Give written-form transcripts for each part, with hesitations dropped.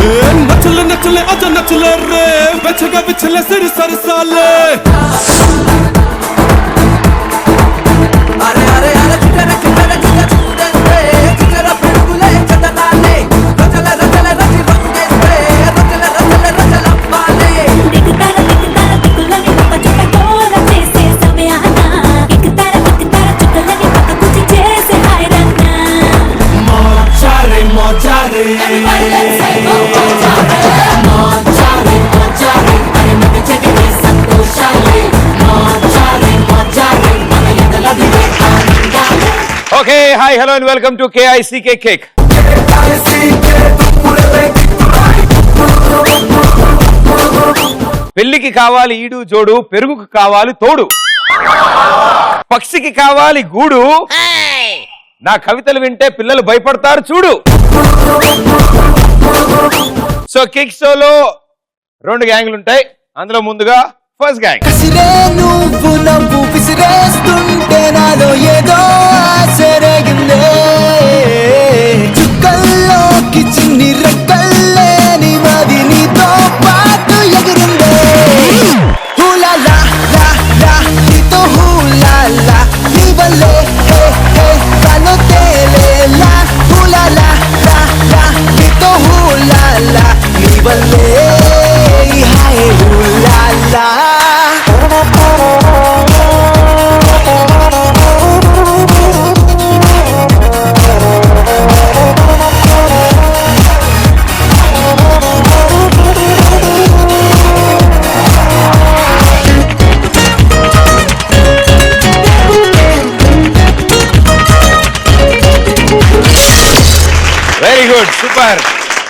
नचले नचले आजा नचले रे बचगा बिछले सिर सर साले अरे अरे अरे चिटरे चिटरे चिटरे चिटरे चिटरे पेड़ुले चटलाले रचले रचले रची रंगे पे रचले रचले रचला पाले दिखतारा दिखुलनी पक्का चुका तोरा చేసే సమయానా दिखतारा चुकलनी पक्का कुछ చేసే హైరానా मोचारे मोचारे Okay, hi, hello and welcome to KICK Kick. పెళ్లికి కావాలి ఈడు జోడు పెరుగుకు కావాలి తోడు పక్షికి కావాలి గూడు నా కవితలు వింటే పిల్లలు భయపడతారు చూడు. సో కిక్ షోలో 2 గ్యాంగ్లు ఉంటాయి. అందులో ముందుగా ఫస్ట్ గ్యాంగ్. నువ్వు నవ్వు విసిరేస్తుంటే నాలో ఏదో ఆశరగిందే చుక్కల్లోకి చిన్ని రెక్కల్లేని మది నీతో పాటు ఎగిరిందే హూలా లా లా లా నీతో హూలా లా నీ వల్లే హే హే తను తేలేలా హూలా లా లా లా నీతో హూలా లా నీ వల్లే హాయ్ హూలా లా very good, super.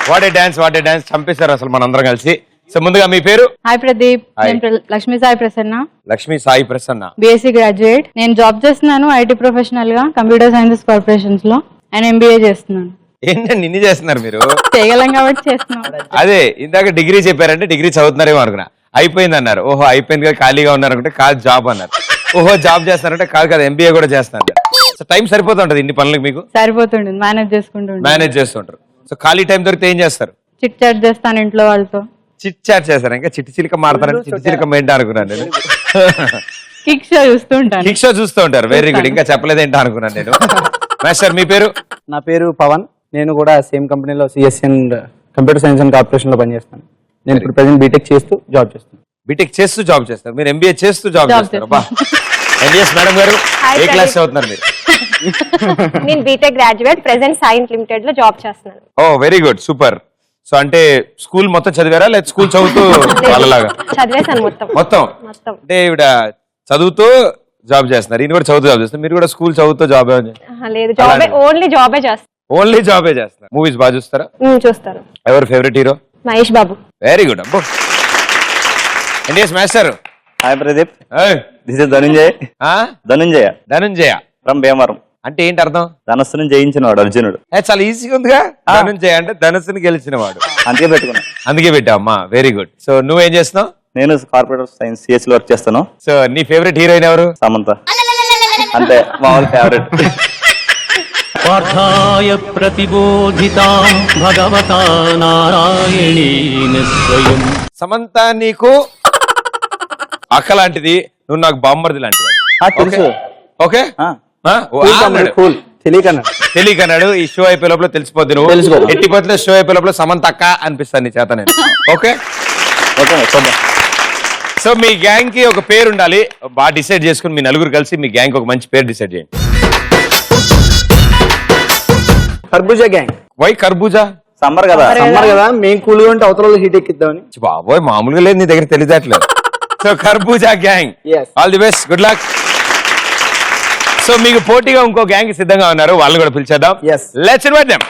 What a dance చంపేశారు అసలు మనందరం కలిసి. సో ముందుగా మీ పేరు? హాయ్ ప్రదీప్, నేను లక్ష్మీ సాయి ప్రసన్న. Lakshmi Sai Prasanna, BSc graduate. నేను జాబ్ చేస్తున్నాను ఐటీ ప్రొఫెషనల్ గా కంప్యూటర్ సైన్సెస్ కార్పొరేషన్స్ లో. అండ్ ఎంబీఏ చేస్తున్నాను. ఏంటండి ఇన్ని చేస్తున్నారు మీరు? చేయగలం కాబట్టి చేస్తున్నాం. అదే ఇందాక డిగ్రీ చెప్పారంటే డిగ్రీ చదువుతున్నారేమో అనుకున్నా. అయిపోయింది అన్నారు. ఓహో అయిపోయింది కదా, ఖాళీగా ఉన్నారు అనుకుంటే కాదు జాబ్ అన్నారు. ఓహో జాబ్ చేస్తారంటే కాదు కదా ఎంబీఏ కూడా చేస్తున్నారు. సో టైం సరిపోతుంటది ఇన్ని పనులకు మీకు? సరిపోతుంటుంది, మేనేజ్ చేస్తుంటారు. సో ఖాళీ టైం దొరికితే ఏం చేస్తారు? చిట్ చాట్ చేస్తాను ఇంట్లో వాళ్ళతో. చిట్ చాట్ చేస్తారు. ఇంకా చిట్టి చిలిక మాడతారంటే చిట్టి చిలిక ఏంటో అనుకున్నాను నేను. కిక్ షో చూస్తూ ఉంటాను. కిక్ షో చూస్తూ ఉంటారు. Very good. ఇంకా చెప్పలేదేంటో అనుకున్నాను నేను. మాస్టర్ మీ పేరు? నా పేరు పవన్. నేను కూడా సేమ్ కంపెనీలో CSC and computer science and corporation లో పనిచేస్తాను. నేను ఇప్పుడు ప్రెసెంట్ బీటెక్ చేస్తూ జాబ్ చేస్తాను. బీటెక్ చేస్తూ జాబ్ చేస్తారు మీరు? ఎంబీఏ చేస్తూ జాబ్ చేస్తారు? ఎంబీఎస్ మేడం గారు ఏ క్లాస్ చదువుతున్నారు మీరు? నేను BTech graduate, present science limited లో జాబ్ చేస్తున్నాను. Oh very good, super. So అంటే స్కూల్ మొత్తం చదివారా లేదా స్కూల్ చదువుతూ వాళ్ళలాగా? చదివేశాను మొత్తం. అంటే ఇవిడ చదువుతూ జాబ్ చేస్తున్నారు, ఈయన కూడా చదువుతూ జాబ్ చేస్తున్నారు. మీరు కూడా స్కూల్ చదువుతూ జాబ్? లేదు, ఓన్లీ జాబే చేస్తాను. మూవీస్ బాగా చూస్తారా? చూస్తారు. ఎవరు favourite hero? Mahesh Babu. Very good. అబ్బో NTS master. Hi Pradeep, this is Dhananjaya from Bhimavaram. అంటే ఏంటి అర్థం? ధనస్సును జయించిన వాడు అర్జునుడు. చాలా ఈజీగా ఉందిగా. ధనుంజయ అంటే ధనస్సుని గెలిచిన వాడు. అందుకే పెట్టావమ్మా. Very good. సో నువ్వేం చేస్తున్నావు? నేను కార్పొరేటర్ సైన్స్ సిఎస్ లో వర్క్ చేస్తాను. సో నీ ఫేవరెట్ హీరోయిన్ ఎవరు? సమంత. అంతే మామూలు ఫేవరెట్. పాఠాయ ప్రతిబోధితాం భగవతా నారాయణేన స్వయం. సమంత నీకు అక్క లాంటిది, నువ్వు నాకు బామ్మర్ది లాంటి వాడు. తెలుసు. ఓకే తెలియకన్నాడు. ఈ షో అయిపోయే లోపల తెలిసిపోద్ది. నువ్వు ఎట్టి పోతే షో అయిపోయే లోపల సమంత అక్క అనిపిస్తాను నీ చేత నేను. ఓకే సో మీ గ్యాంగ్ కి ఒక పేరు ఉండాలి. బాగా డిసైడ్ చేసుకుని మీ నలుగురు కలిసి మీ గ్యాంగ్ ఒక మంచి పేరు డిసైడ్ చేయండి. కర్బూజా గ్యాంగ్. వై కర్బూజా? సమ్మర్ కదా మేము కూల్ ఉంటే అవతల హీట్ ఎక్కిద్దామని. బాబోయ్ మామూలుగా లేదు, నీ దగ్గర తెలియట్లేదు. సో కర్బూజా gang, all the best, good luck. So మీకు పోటీగా ఇంకో గ్యాంగ్ సిద్ధంగా ఉన్నారు, వాళ్ళని కూడా పిలిచేద్దాం. Let's invite them.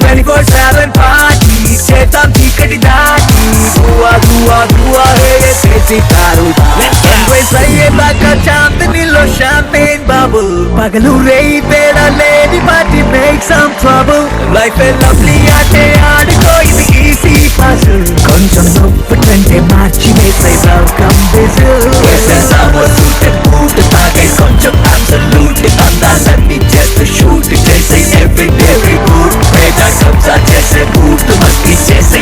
24/7 పార్టీ చేద్దాం చీకటి దాటి దువా దువా దువా హే చేసితారు సన్రైజ్ అయ్యేదాకా చాందనీలో షాంపేన్ బబుల్ పగలు రేయి తేడా లేని party make some trouble life a lovely ఆటే ఆడుకో ఇది ఈజీ పజిల్ కొంచెం నొప్పుంటే మార్చి వేసే welcome whistle summer suit boot తాగే కొంచెం అబ్సల్యూట్ అందాలన్నీ జస్ట్ షూట్ చేసే ఎవ్రీ బూట్ పేట కబ్జా చేసే బూట్ మస్కి చేసే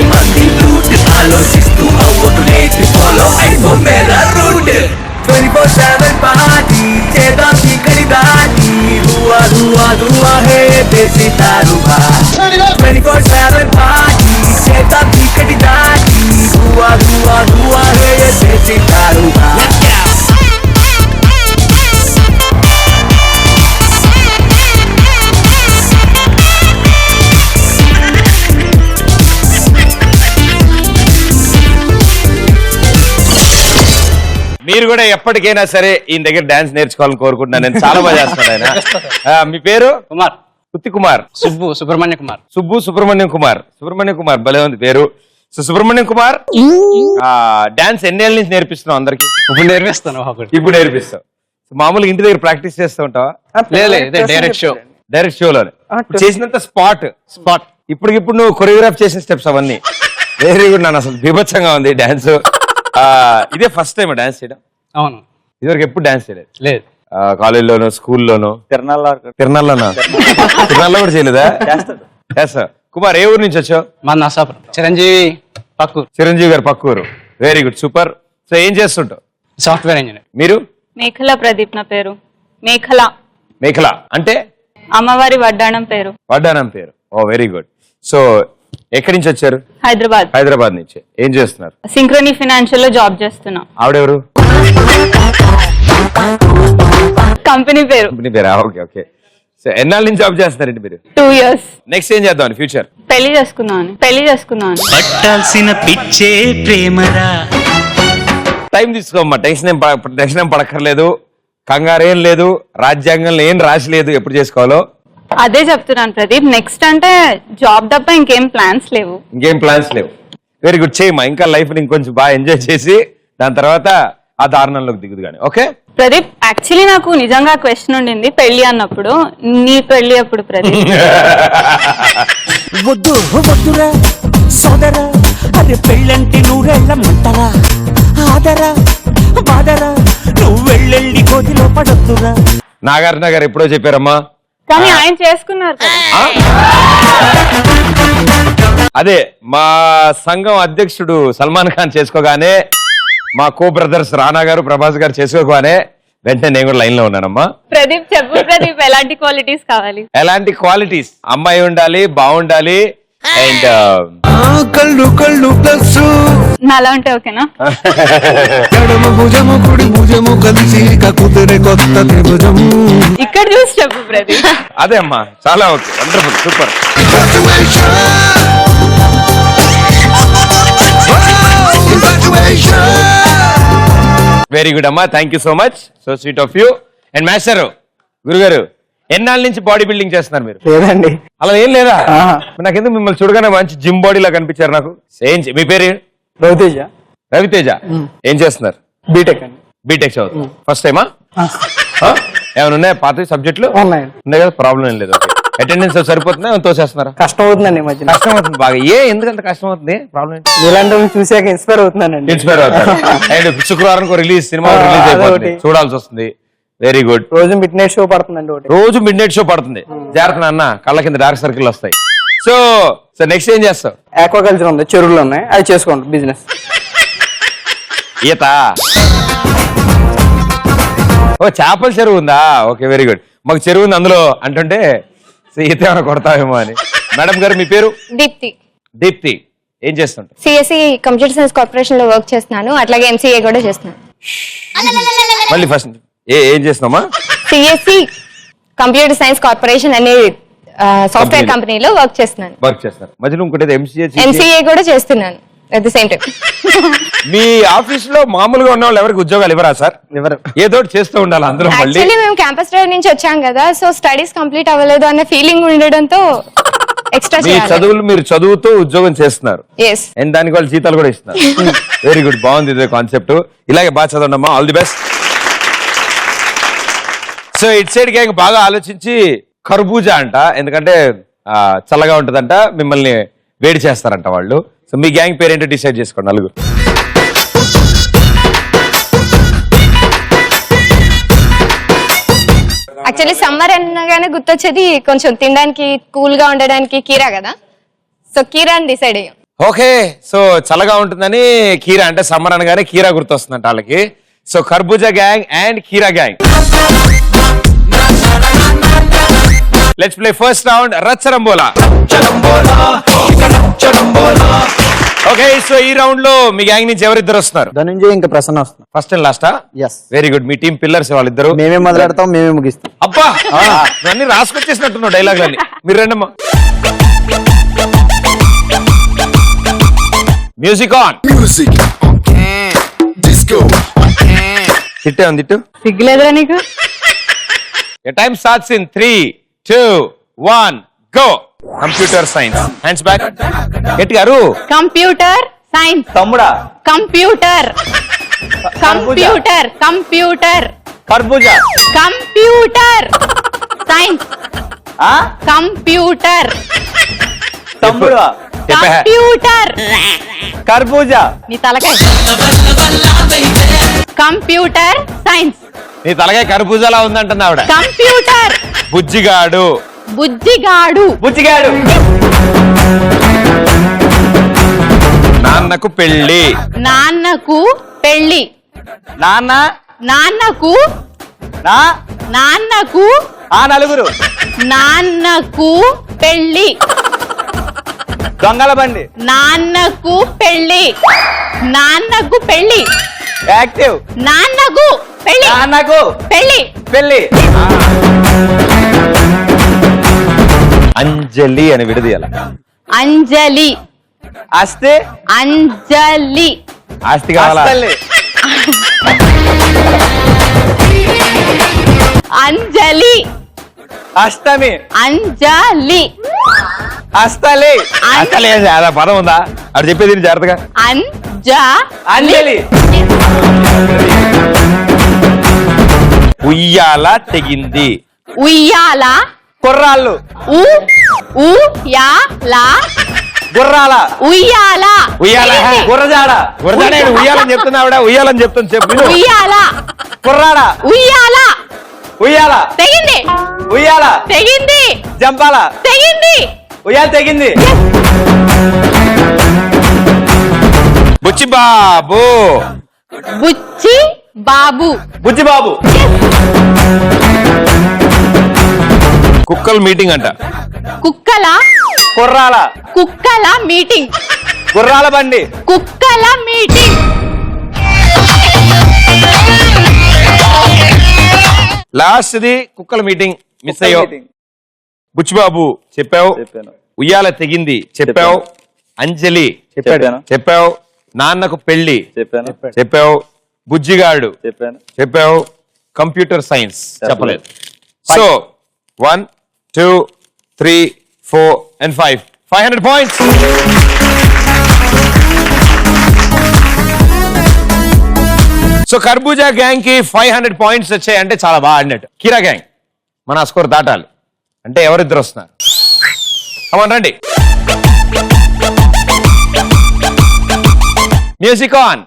చేసినారుగా 24/7 పార్టీ చేద్దాం చీకటి దాటి దువా దువా దువా హే చేసినారుగా మీరు కూడా ఎప్పటికైనా సరే ఈయన దగ్గర డాన్స్ నేర్చుకోవాలని కోరుకుంటున్నాను. నేను చాలా బాగా చేస్తాను ఆయన. మీ పేరు? కుమార్. కుత్తి కుమార్. సుబ్రహ్మణ్య కుమార్. సుబ్రహ్మణ్యం కుమార్. సుబ్రహ్మణ్యం కుమార్ భలే ఉంది పేరు. సో సుబ్రహ్మణ్యం కుమార్ డాన్స్ ఎన్నేళ్ళ నుంచి నేర్పిస్తున్నావు అందరికి? ఇప్పుడు నేర్పిస్తాను. ఇప్పుడు నేర్పిస్తావు. మామూలుగా ఇంటి దగ్గర ప్రాక్టీస్ చేస్తూ ఉంటావా? Direct show. డైరెక్ట్ షోలోనే చేసినంత స్పాట్ ఇప్పటికిప్పుడు నువ్వు కొరియోగ్రాఫ్ చేసిన స్టెప్స్ అవన్నీ వెరీ గుడ్. నన్ను అసలు బీభత్సంగా ఉంది డాన్స్. ఇదే ఫస్ట్ టైం డాన్స్ చేయడం? అవును. ఇదివరకు ఎప్పుడు డాన్స్ చేయలేదు? లేదు. కాలేజీలోను స్కూల్లోను? తిరణాల్లోనా? తిరణాల్లో కూడా చేయలేదా? చేస్తా. కుమార్ ఏ ఊరు నుంచి వచ్చావు? మా నర్సాపురం. చిరంజీవి పక్కూరు. చిరంజీవి గారు పక్కూరు. Very good, super. సో ఏం చేస్తుంటావు? Software engineer. మీరు? మేఖల ప్రదీప్ నా పేరు. మేఖల. మేఖల అంటే? అమ్మవారి వడ్డాణం పేరు. వడ్డానం పేరు. ఓ వెరీ గుడ్. సో ఎక్కడి నుంచి వచ్చారు? హైదరాబాద్. హైదరాబాద్ నుంచి. ఏం చేస్తున్నారు? సింక్రోనీ ఫైనాన్షియల్ లో జాబ్ చేస్తున్నా. ఆవిడెవరు? కంపెనీ పేరు. కంపెనీ పేరా? Okay okay. సో ఎన్నాళ్ళ నుంచి జాబ్ చేస్తున్నారండి మీరు? 2 years. నెక్స్ట్ ఏం చేద్దాం ఫ్యూచర్? పెళ్లి చేసుకున్నాను. పట్టాల్సిన పిచ్చే ప్రేమరా. టైం తీసుకోమ్మా. టెన్షన్ ఏం పడక్కర్లేదు. కంగారేం లేదు. రాజ్యాంగంలో ఏం రాసి లేదు ఎప్పుడు చేసుకోవాలో. అదే చెప్తున్నాను ప్రదీప్. నెక్స్ట్ అంటే జాబ్ తప్ప ఇంకేం ప్లాన్స్ లేవు. Very good. చేయమ్మా. ఇంకా లైఫ్ ని ఇంకొంచెం బాగా ఎంజాయ్ చేసి దాని తర్వాత ఆ దారుణంలోకి దిగుదు కానీ. ఓకే ప్రదీప్, యాక్చువల్లీ నాకు నిజంగా క్వశ్చన్ ఉండింది పెళ్లి అన్నప్పుడు. నీ పెళ్లి అప్పుడు ప్రదీప్? వద్దు వద్దురా సోదరా, అరే పెళ్ళంటే నూరెళ్ళ మంటరా, ఆదరా బాదరా, నువ్వు వెళ్ళెళ్ళి కోతిలో పడొద్దురా. నాగార్జున గారు ఎప్పుడో చెప్పారమ్మా. కానీ ఆయన చేసుకున్నారు కదా. అదే మా సంఘం అధ్యక్షుడు సల్మాన్ ఖాన్ చేసుకోగానే, మా కో బ్రదర్స్ రానా గారు ప్రభాస్ గారు చేసుకోగానే వెంటనే నేను కూడా లైన్ లో ఉన్నానమ్మా. ప్రదీప్ చెప్పు ప్రదీప్, ఎలాంటి క్వాలిటీస్ కావాలి? ఎలాంటి క్వాలిటీస్? అమ్మాయి ఉండాలి, బాగుండాలి, అండ్ కళ్ళు కళ్ళు ప్లస్ నాలా ఉంటే ఓకేనా? ఎడమ భుజము కుడి భుజము కలిసి కకుతురే కొత్త త్రిభుజం. ఇక్కడ చూసి చెప్పు ప్రదీప్. అదే అమ్మా, చాలా okay, wonderful, super. Very good అమ్మా, thank you so much, so sweet of you. And master గురుగారు, ఎన్నాళ్ళ నుంచి బాడీ బిల్డింగ్ చేస్తున్నారు మీరు? లేదండి. అలా ఏం లేదా? నాకెందుకు మిమ్మల్ని చూడగానే మంచి జిమ్ బాడీ లా కనిపించారు నాకు. మీ పేరు? రవితేజ. రవితేజ. ఏం చేస్తున్నారు? బీటెక్ అండి. బీటెక్ చదువు ఫస్ట్ టైమా? ఏమైనా ఉన్నాయా పాత సబ్జెక్టులు? ఉన్నాయి కదా, ప్రాబ్లం ఏం లేదు. అటెండెన్స్ సరిపోతుందా? తోసేస్తున్నారా? కష్టం అవుతుందండి ఈ మధ్య. కష్టం అవుతుంది బాగా. ఎందుకంత కష్టం అవుతుంది? ప్రాబ్లం ఇలాంటి చూసాక ఇన్స్పైర్ అవుతున్నానండి. ఇన్స్పైర్ అవుతారు. అండ్ శుక్రవారం సినిమా రిలీజ్ అయిపోతుంది, చూడాల్సి వస్తుంది. Very good. రోజు మిడ్ నైట్ షో పడుతుందండి. రోజు మిడ్ నైట్ షో పడుతుంది. జాగ్రత్త అన్న, కళ్ళ కింద డార్క్ సర్కిల్ వస్తాయి. సో నెక్స్ట్ ఏం చేస్తావు? ఆక్వాకల్చర్ ఉంది, చెరువులు ఉన్నాయి, అది చేసుకోండి బిజినెస్. ఈత? ఓ చేపల చెరువు ఉందా? Okay, very good. మాకు చెరువు ఉంది అందులో అంటుంటే ఈత ఏమైనా కొడతావేమో అని. మేడం గారు మీ పేరు? దీప్తి. దీప్తి. ఏం చేస్తుంటారు? సిఎస్సి కంప్యూటర్ సైన్స్ కార్పొరేషన్ లో వర్క్ చేస్తున్నాను, అట్లాగే ఎంసీఏ కూడా చేస్తున్నాను. మళ్ళీ ఫస్ట్ ఏం చేస్తున్నామా? సిఎస్సి కంప్యూటర్ సైన్స్ కార్పొరేషన్ అనే సాఫ్ట్వేర్ కంపెనీలో వర్క్ చేస్తున్నాను. మధ్యలో ఇంకోటి ఎంసీఏ కూడా చేస్తున్నాను at the same time. Me office లో మామూలుగా ఉన్న వాళ్ళు ఎవరికి ఉద్యోగాలు ఇవ్వరా సార్? ఎవరు? ఏదో చేస్తూ ఉండాలి అందులో. యాక్చువల్లీ మేము క్యాంపస్ డ్రైవ్ నుంచి వచ్చాం కదా, సో స్టడీస్ కంప్లీట్ అవ్వలేదు అనే ఫీలింగ్ ఉండడంతో ఎక్స్ట్రా చదువులు మీరు చదువుతూ ఉద్యోగం చేస్తున్నారు. yes, అండ్ దానికి వాళ్ళు జీతాలు కూడా ఇస్తున్నారు. వెరీ గుడ్, బాగుంది ఇదే కాన్సెప్ట్. ఇలాగే బాగా చదవండి, all the best. So it side gang బాగా ఆలోచించి కర్బూజా అంట, ఎందుకంటే చల్లగా ఉంటదంట, మిమ్మల్ని వేడి చేస్తారంట వాళ్ళు. సో మీ గ్యాంగ్ పేరేంటో డిసైడ్ చేసుకోండి నలుగురు. యాక్చువల్లీ సమ్మర్ అనగానే గుర్తొచ్చేది కొంచెం తినడానికి కూల్ గా ఉండడానికి కీరా కదా, సో కీరా అని డిసైడ్ అయ్యాం. ఓకే, సో చల్లగా ఉంటుందని కీరా, అంటే సమ్మర్ అనగానే కీరా గుర్తొస్తుందంట వాళ్ళకి. సో కర్బూజా గ్యాంగ్ అండ్ కీరా gang. Let's play first round రచ్చరంబోలా. ఓకే, సో ఈ రౌండ్ లో మీ గ్యాంగ్ నుంచి ఎవరిద్దరు వస్తున్నారు? ధనంజయ్ ఇంకా ప్రసన్న వస్తున్నాం. ఫస్ట్ అండ్ లాస్టా? Yes, very good. మీ టీం పిల్లర్స్ వాళ్ళిద్దరు. మేమే మొదలెడతాం, మేమే ముగిస్తాం. అబ్బా, అన్ని రాసుకొచ్చేసినట్టున్నావు డైలాగ్లన్నీ. మీరు రండమ్మా. Music on. తిట్టే ఉంది తిట్టు. సిగ్గులేదురా నీకు? Time starts in 3, 2, 1 go. Computer science. Hands back. గట్టిగారు. Computer science. తమ్ముడా. కంప్యూటర్ కంప్యూటర్ కంప్యూటర్ కర్బూజా. Computer science. ఆ? కంప్యూటర్ తమ్ముడా. కంప్యూటర్. కర్బూజా. నీ తలకాయ. Computer science. నీ తలకాయ కర్బూజాలా ఉందంటుంది ఆవిడ. కంప్యూటర్. బుజ్జిగాడు. బుజ్జిగాడు. బుజ్జిగాడు. నాన్నకు పెళ్లి. నాన్నకు పెళ్లి. నాన్న. నాన్నకు. నా. నాన్నకు. ఆ నలుగురు. నాన్నకు పెళ్లి. దొంగల బండి. నాన్నకు పెళ్లి. నాన్నకు పెళ్లి. యాక్టివ్. నాన్నకు పెళ్లి. నాన్నకు పెళ్లి. పెళ్లి. అంజలి అని విడదీయాల. అంజలి. అస్తే. అంజలి. ఆస్తి కావాలా? అస్తల్లి. అంజలి. అష్టమి. అంజలి. అస్తలి. అసలే అదా పదం ఉందా? అటు చెప్పేది జాగ్రత్తగా. అంజలి. ఉయ్యాల తెగింది. ఉయ్యాల. కుర్రాళ్ళు. ఉయ్యాల. గుర్రాల. ఉయ్యాల. ఉయ్యాల. గుర్రజాడ. గురదానే ఉయ్యాలని చెప్తున్నా ఆవిడ. ఉయ్యాలని చెప్తుంది చెప్పు. ఉయ్యాల. కుర్రాడ. ఉయ్యాల. ఉయ్యాల. తెగింది. ఉయ్యాల. తెగింది. జంపాల. తెగింది. ఉయ్యాల తెగింది. బుచ్చి బాబు. బుచ్చి బాబు. బుజ్జిబాబు. కుక్కలు మీటింగ్ అంట. కుక్కల. కుర్రాల. కుక్కల మీటింగ్. గుర్రాల బండి. కుక్కల మీటింగ్. లాస్ట్ ది కుక్కల మీటింగ్. మిస్ అయ్యో. బుచ్చిబాబు చెప్పావు. చెప్పాను. ఉయ్యాల తెగింది చెప్పావు. అంజలి చెప్పాను. చెప్పావు. నాన్నకు పెళ్లి చెప్పాను. చెప్పావు. బుజ్జిగాడు చెప్పాను. చెప్పావు. కంప్యూటర్ సైన్స్ చెప్పలేదు. So 1, 2, 3, 4 and 5. 500 points. సో కర్బూజా గ్యాంగ్ కి 500 పాయింట్స్ వచ్చాయి అంటే చాలా బాగా ఆడినట్టు. కీరా గ్యాంగ్ మన స్కోర్ దాటాలి అంటే ఎవరిద్దరు వస్తున్నారు? కమాన్ రండి. Music on.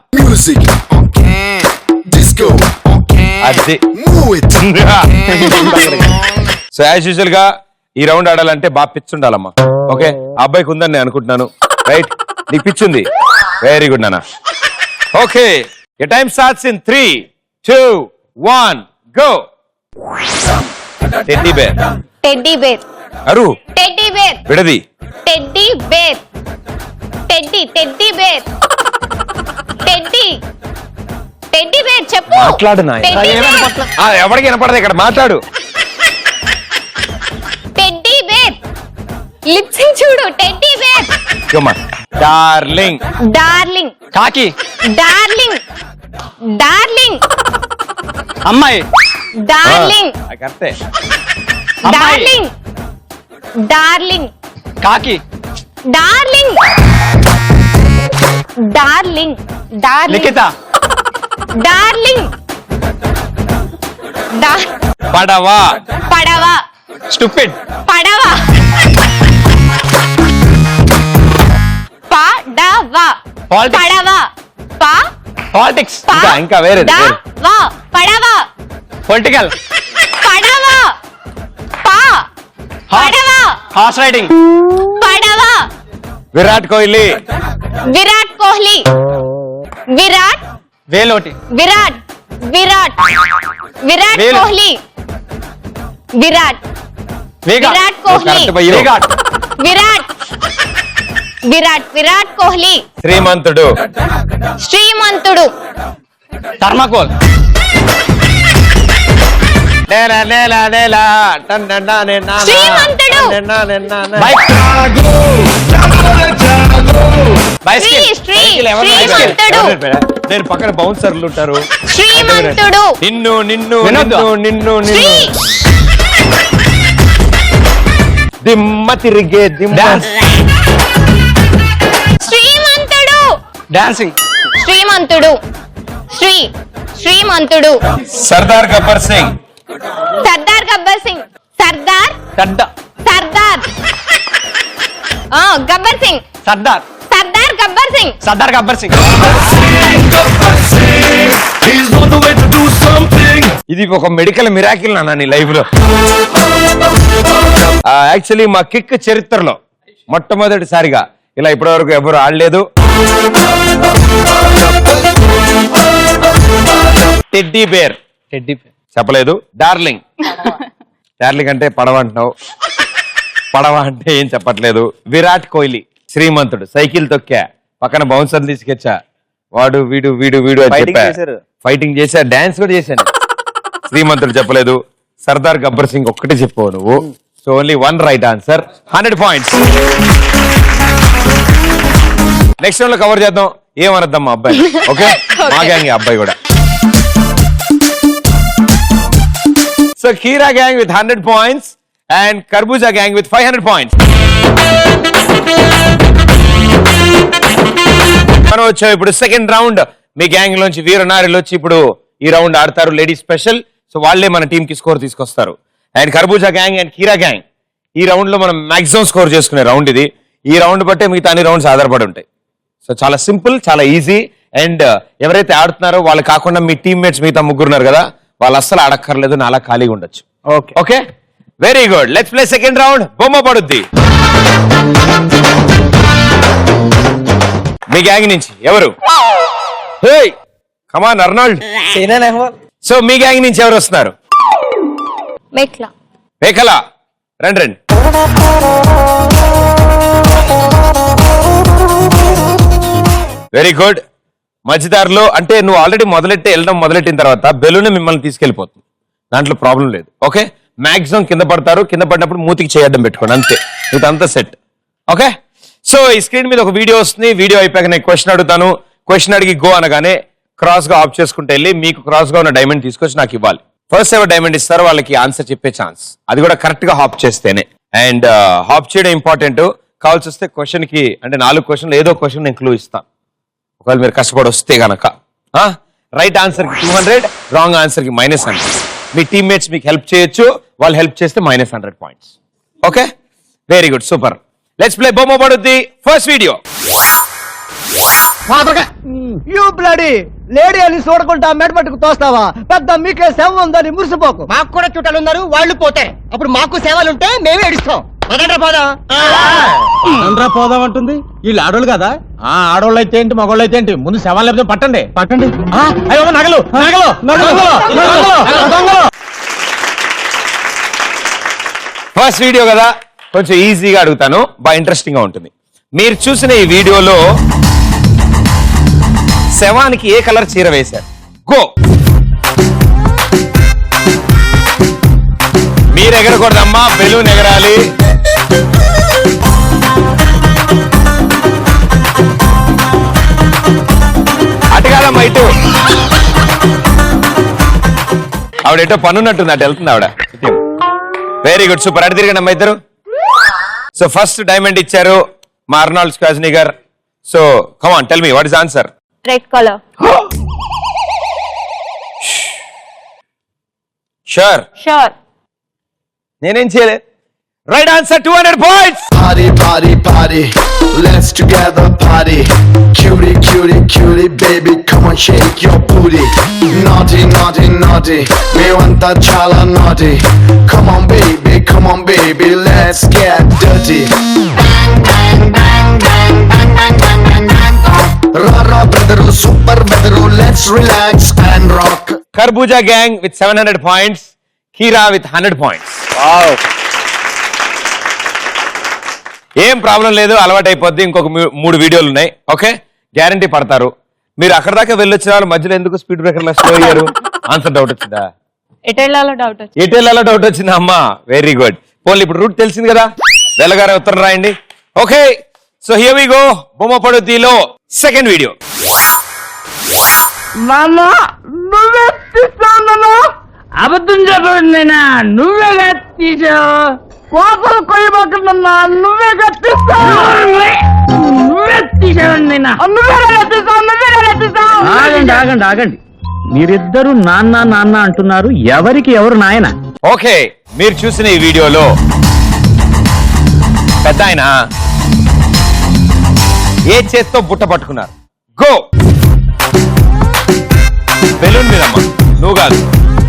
అది సో యాజ్ యూజువల్ గా ఈ రౌండ్ ఆడాలంటే బాగా పిచ్ ఉండాలమ్మా. ఓకే, ఆ అబ్బాయికి ఉందని నేను అనుకుంటున్నాను. రైట్, నీకు పిచ్ ఉంది. వెరీ గుడ్ నాన్న. Okay, your time starts in 3, 2, 1 go. Teddy bear. Teddy bear. అరు. Teddy bear. విడది. Teddy bear. Teddy teddy bear. Teddy teddy bear చెప్పు. మాట్లాడు నాయన. Teddy bear. ఎవరికి వినపడదు ఇక్కడ, మాట్లాడు. Teddy bear. లిప్సింగ్ చూడు. Teddy bear. డార్లింగ్. డార్లింగ్. కాకి. డార్లింగ్. డార్లింగ్. అమ్మాయి. డార్లింగ్. కరెక్టే. డార్లింగ్. డార్లింగ్. కాకి. Darling. Darling. Darling. Likhita. Darling. పడవ. పడవ. స్టూపిడ్. పడవ. పడవ. Politics. పడవ. పాలిటిక్స్. ఇంకా వేరే పడవ. పొలిటికల్. పడవ. పడవ. Horse riding. పడవ. విరాట్ కోహ్లీ. విరాట్ కోహ్లీ. విరాట్. వేలోటి. విరాట్. విరాట్. విరాట్ వేలు. కోహ్లీ. విరాట్. విరాట్ కోహ్లీ కరెక్ట్ భయ్యో. విరాట్ విరాట్ విరాట్ కోహ్లీ శ్రీమంతుడు. శ్రీమంతుడు థర్మాకోల్. నేల నేల నేల టన్నన్నా నేనా నా. శ్రీమంతుడు. నేనా నేనా నా. బైక్. శ్రీ బైసికల్. శ్రీ ఎవరు శ్రీమంతుడు చెప్పారా? నేను పక్కన బౌన్సర్లు ఉంటారు. శ్రీమంతుడు నిన్ను నిన్ను వినోద్. నిన్ను నిన్ను శ్రీ నిన్ను దిమ్మ తిరిగే దిమ్మ. డాన్స్. శ్రీమంతుడు డాన్సింగ్. శ్రీమంతుడు శ్రీ శ్రీమంతుడు సర్దార్ గబ్బర్ సింగ్. సర్దార్ గబ్బర్ సింగ్ సర్దార్ సర్దా. సర్దార్ గబ్బర్ సింగ్ సర్దార్. సర్దార్ గబ్బర్ సింగ్ సర్దార్ గబ్బర్ సింగ్. ఇది ఒక మెడికల్ మిరాకిల్ నాన్న నీ లైఫ్ లో. యాక్చువల్లీ మా కిక్ చరిత్రలో మొట్టమొదటిసారిగా ఇలా ఇప్పటివరకు ఎవరు ఆడలేదు. Teddy bear teddy. చెప్పలేదు. డార్లింగ్. డార్లింగ్ అంటే పడవ అంటున్నావు. పడవ అంటే ఏం చెప్పట్లేదు. విరాట్ కోహ్లీ శ్రీమంతుడు. సైకిల్ తొక్కా, పక్కన బౌన్సర్ తీసుకొచ్చా, వాడు వీడు వీడు వీడు అని Fighting చెప్పా. చేశారు. ఫైటింగ్ చేశా, డాన్స్ కూడా చేశాను. శ్రీమంతుడు చెప్పలేదు. సర్దార్ గబ్బర్ సింగ్ ఒక్కటే చెప్పావు నువ్వు. So only 1 right answer. 100 points. Next round లో కవర్ చేద్దాం. ఏమనద్దాం మా అబ్బాయి. ఓకే మా గ్యాంగ్ అబ్బాయి కూడా. సో కీరా గ్యాంగ్ విత్ 100 పాయింట్స్ అండ్ కర్బూజా గ్యాంగ్ విత్ 500 పాయింట్స్. మనం వచ్చాం ఇప్పుడు సెకండ్ రౌండ్. మీ గ్యాంగ్ లోంచి వీరనారిలు వచ్చి ఇప్పుడు ఈ రౌండ్ ఆడతారు. Ladies special. సో వాళ్ళే మన టీం కి స్కోర్ తీసుకొస్తారు. అండ్ కర్బూజా గ్యాంగ్ అండ్ కీరా గ్యాంగ్ ఈ రౌండ్ లో మనం మాక్సిమం స్కోర్ చేసుకునే రౌండ్ ఇది. ఈ రౌండ్ బట్టే మిగతా అన్ని రౌండ్స్ ఆధారపడి ఉంటాయి. సో చాలా సింపుల్, చాలా ఈజీ. అండ్ ఎవరైతే ఆడుతున్నారో వాళ్ళు కాకుండా మీ టీమ్మేట్స్ మిగతా ముగ్గురున్నారు కదా, వాళ్ళు అస్సలు ఆడక్కర్లేదు, నాలా ఖాళీగా ఉండొచ్చు. Okay okay very good. Let's play second round. బొమ్మ పడుద్ది. మీ గ్యాంగ్ నుంచి ఎవరు? కమాన్ అర్నాల్డ్. సో మీ గ్యాంగ్ నుంచి ఎవరు వస్తున్నారు? మేఖ్లా మేఖల. రండి రండి. Very good. మధ్యదారిలో అంటే నువ్వు ఆల్రెడీ వెళ్ళడం మొదలెట్టిన తర్వాత బెలూన్ మిమ్మల్ని తీసుకెళ్లిపోతుంది. దాంట్లో ప్రాబ్లం లేదు. ఓకే మాక్సిమం కింద పడతారు. కింద పడినప్పుడు మూతికి చేయడం పెట్టుకోండి అంతే. ఇదంతా సెట్. ఓకే సో ఈ స్క్రీన్ మీద ఒక వీడియో వస్తుంది. వీడియో అయిపోయాక నేను క్వశ్చన్ అడుగుతాను. క్వశ్చన్ అడిగి గో అనగానే క్రాస్ గా ఆఫ్ చేసుకుంటే వెళ్ళి మీకు క్రాస్ గా ఉన్న డైమండ్ తీసుకొచ్చి నాకు ఇవ్వాలి. ఫస్ట్ ఎవరు డైమండ్ ఇస్తారో వాళ్ళకి ఆన్సర్ చెప్పే ఛాన్స్. అది కూడా కరెక్ట్ గా హాప్ చేస్తేనే. అండ్ హాప్ చేయడం ఇంపార్టెంట్. కావాల్సి వస్తే క్వశ్చన్ కి అంటే 4 క్వశ్చన్లు ఏదో క్వశ్చన్ నేను క్లూ ఇస్తాను. ఒకవేళ మీరు కష్టపడి వస్తే గనక రైట్ ఆన్సర్ కి 200, రాంగ్ ఆన్సర్ కి -100. మీ టీమ్మేట్స్ మీకు హెల్ప్ చేయొచ్చు. వాళ్ళు హెల్ప్ చేస్తే -100 points. Okay very good super. Let's play బొమ్మ పడుద్ది. First video. You bloody lady అని చూడకుండా మెడపట్టుకు తోస్తావా? పెద్ద మీకే సేవ ఉందని మురిసిపోకు. మాకు కూడా చుట్టాలు ఉన్నారు, వాళ్ళు పోతే అప్పుడు మాకు సేవలుంటే మేమే ఏడుస్తాం. పోదాం అంటుంది. వీళ్ళు ఆడోళ్ళు కదా. ఆడోళ్ళు అయితే ఏంటి, మగోళ్ళు అయితే ఏంటి, ముందు శవాలు లేకపోతే పట్టండి పట్టండి. అయ్యో నగలు నగలు నగలు. ఫస్ట్ వీడియో కదా కొంచెం ఈజీగా అడుగుతాను. బాగా ఇంట్రెస్టింగ్ గా ఉంటుంది. మీరు చూసిన ఈ వీడియోలో శవానికి ఏ కలర్ చీర వేశారు? గో. మీరు ఎగరకూడదమ్మా, బెలూన్ ఎగరాలి. అటుకాదమ్మా ఇటు. ఆవిడేటో పనున్నట్టుంది, అటు వెళ్తుంది ఆవిడ. Very good super. అటు తిరగండి అమ్మా ఇద్దరు. సో ఫస్ట్ డైమండ్ ఇచ్చారు మా Arnold Schwarzenegger. So come on tell me what is answer? Red colour. Sure sure. నేనేం చేయలేదు. Right answer 200 points. Party, party, party. Let's together party. Cutie, cutie, cutie, baby, come on, shake your booty. Naughty, naughty, naughty. Me want that chala naughty. Come on, baby, let's get dirty. Rara brother, super brother, let's relax and rock. Karbooja gang with 700 points. Kira with 100 points. Wow ఏం problem లేదు, అలవాటు అయిపోద్ది. ఇంకొక 3 వీడియోలు ఉన్నాయి. Okay, guarantee పడతారు. మీరు అక్కడ దాకా వెళ్ళొచ్చిన వాళ్ళు మధ్యలో ఎందుకు స్పీడ్ బ్రేకర్లా స్లో అయ్యారు? ఆన్సర్ డౌట్ వచ్చిందా? ఎటెళ్ళాలో డౌట్ వచ్చింది. ఎటెళ్ళాలో డౌట్ వచ్చిందా? అమ్మా వెరీ గుడ్. పోన్లీ ఇప్పుడు రూట్ తెలిసింది కదా, వెళ్ళగానే ఉత్తరం రాయండి. Okay, so here we go. బొమ్మ పడుద్దిలో సెకండ్ వీడియో. అబద్ధం చెప్పండినా, నువ్వే తీసావు. కోపం కొయ్యబోతున్నా, నువ్వే ఆగండి ఆగండి. మీరిద్దరు నాన్న నాన్న అంటున్నారు, ఎవరికి ఎవరు నాయన? ఓకే, మీరు చూసిన ఈ వీడియోలో పెద్ద ఆయన ఏ చేత్తో బుట్ట పట్టుకున్నారు? గో. బెలూన్ మీదమ్మా, నువ్వు కాదు,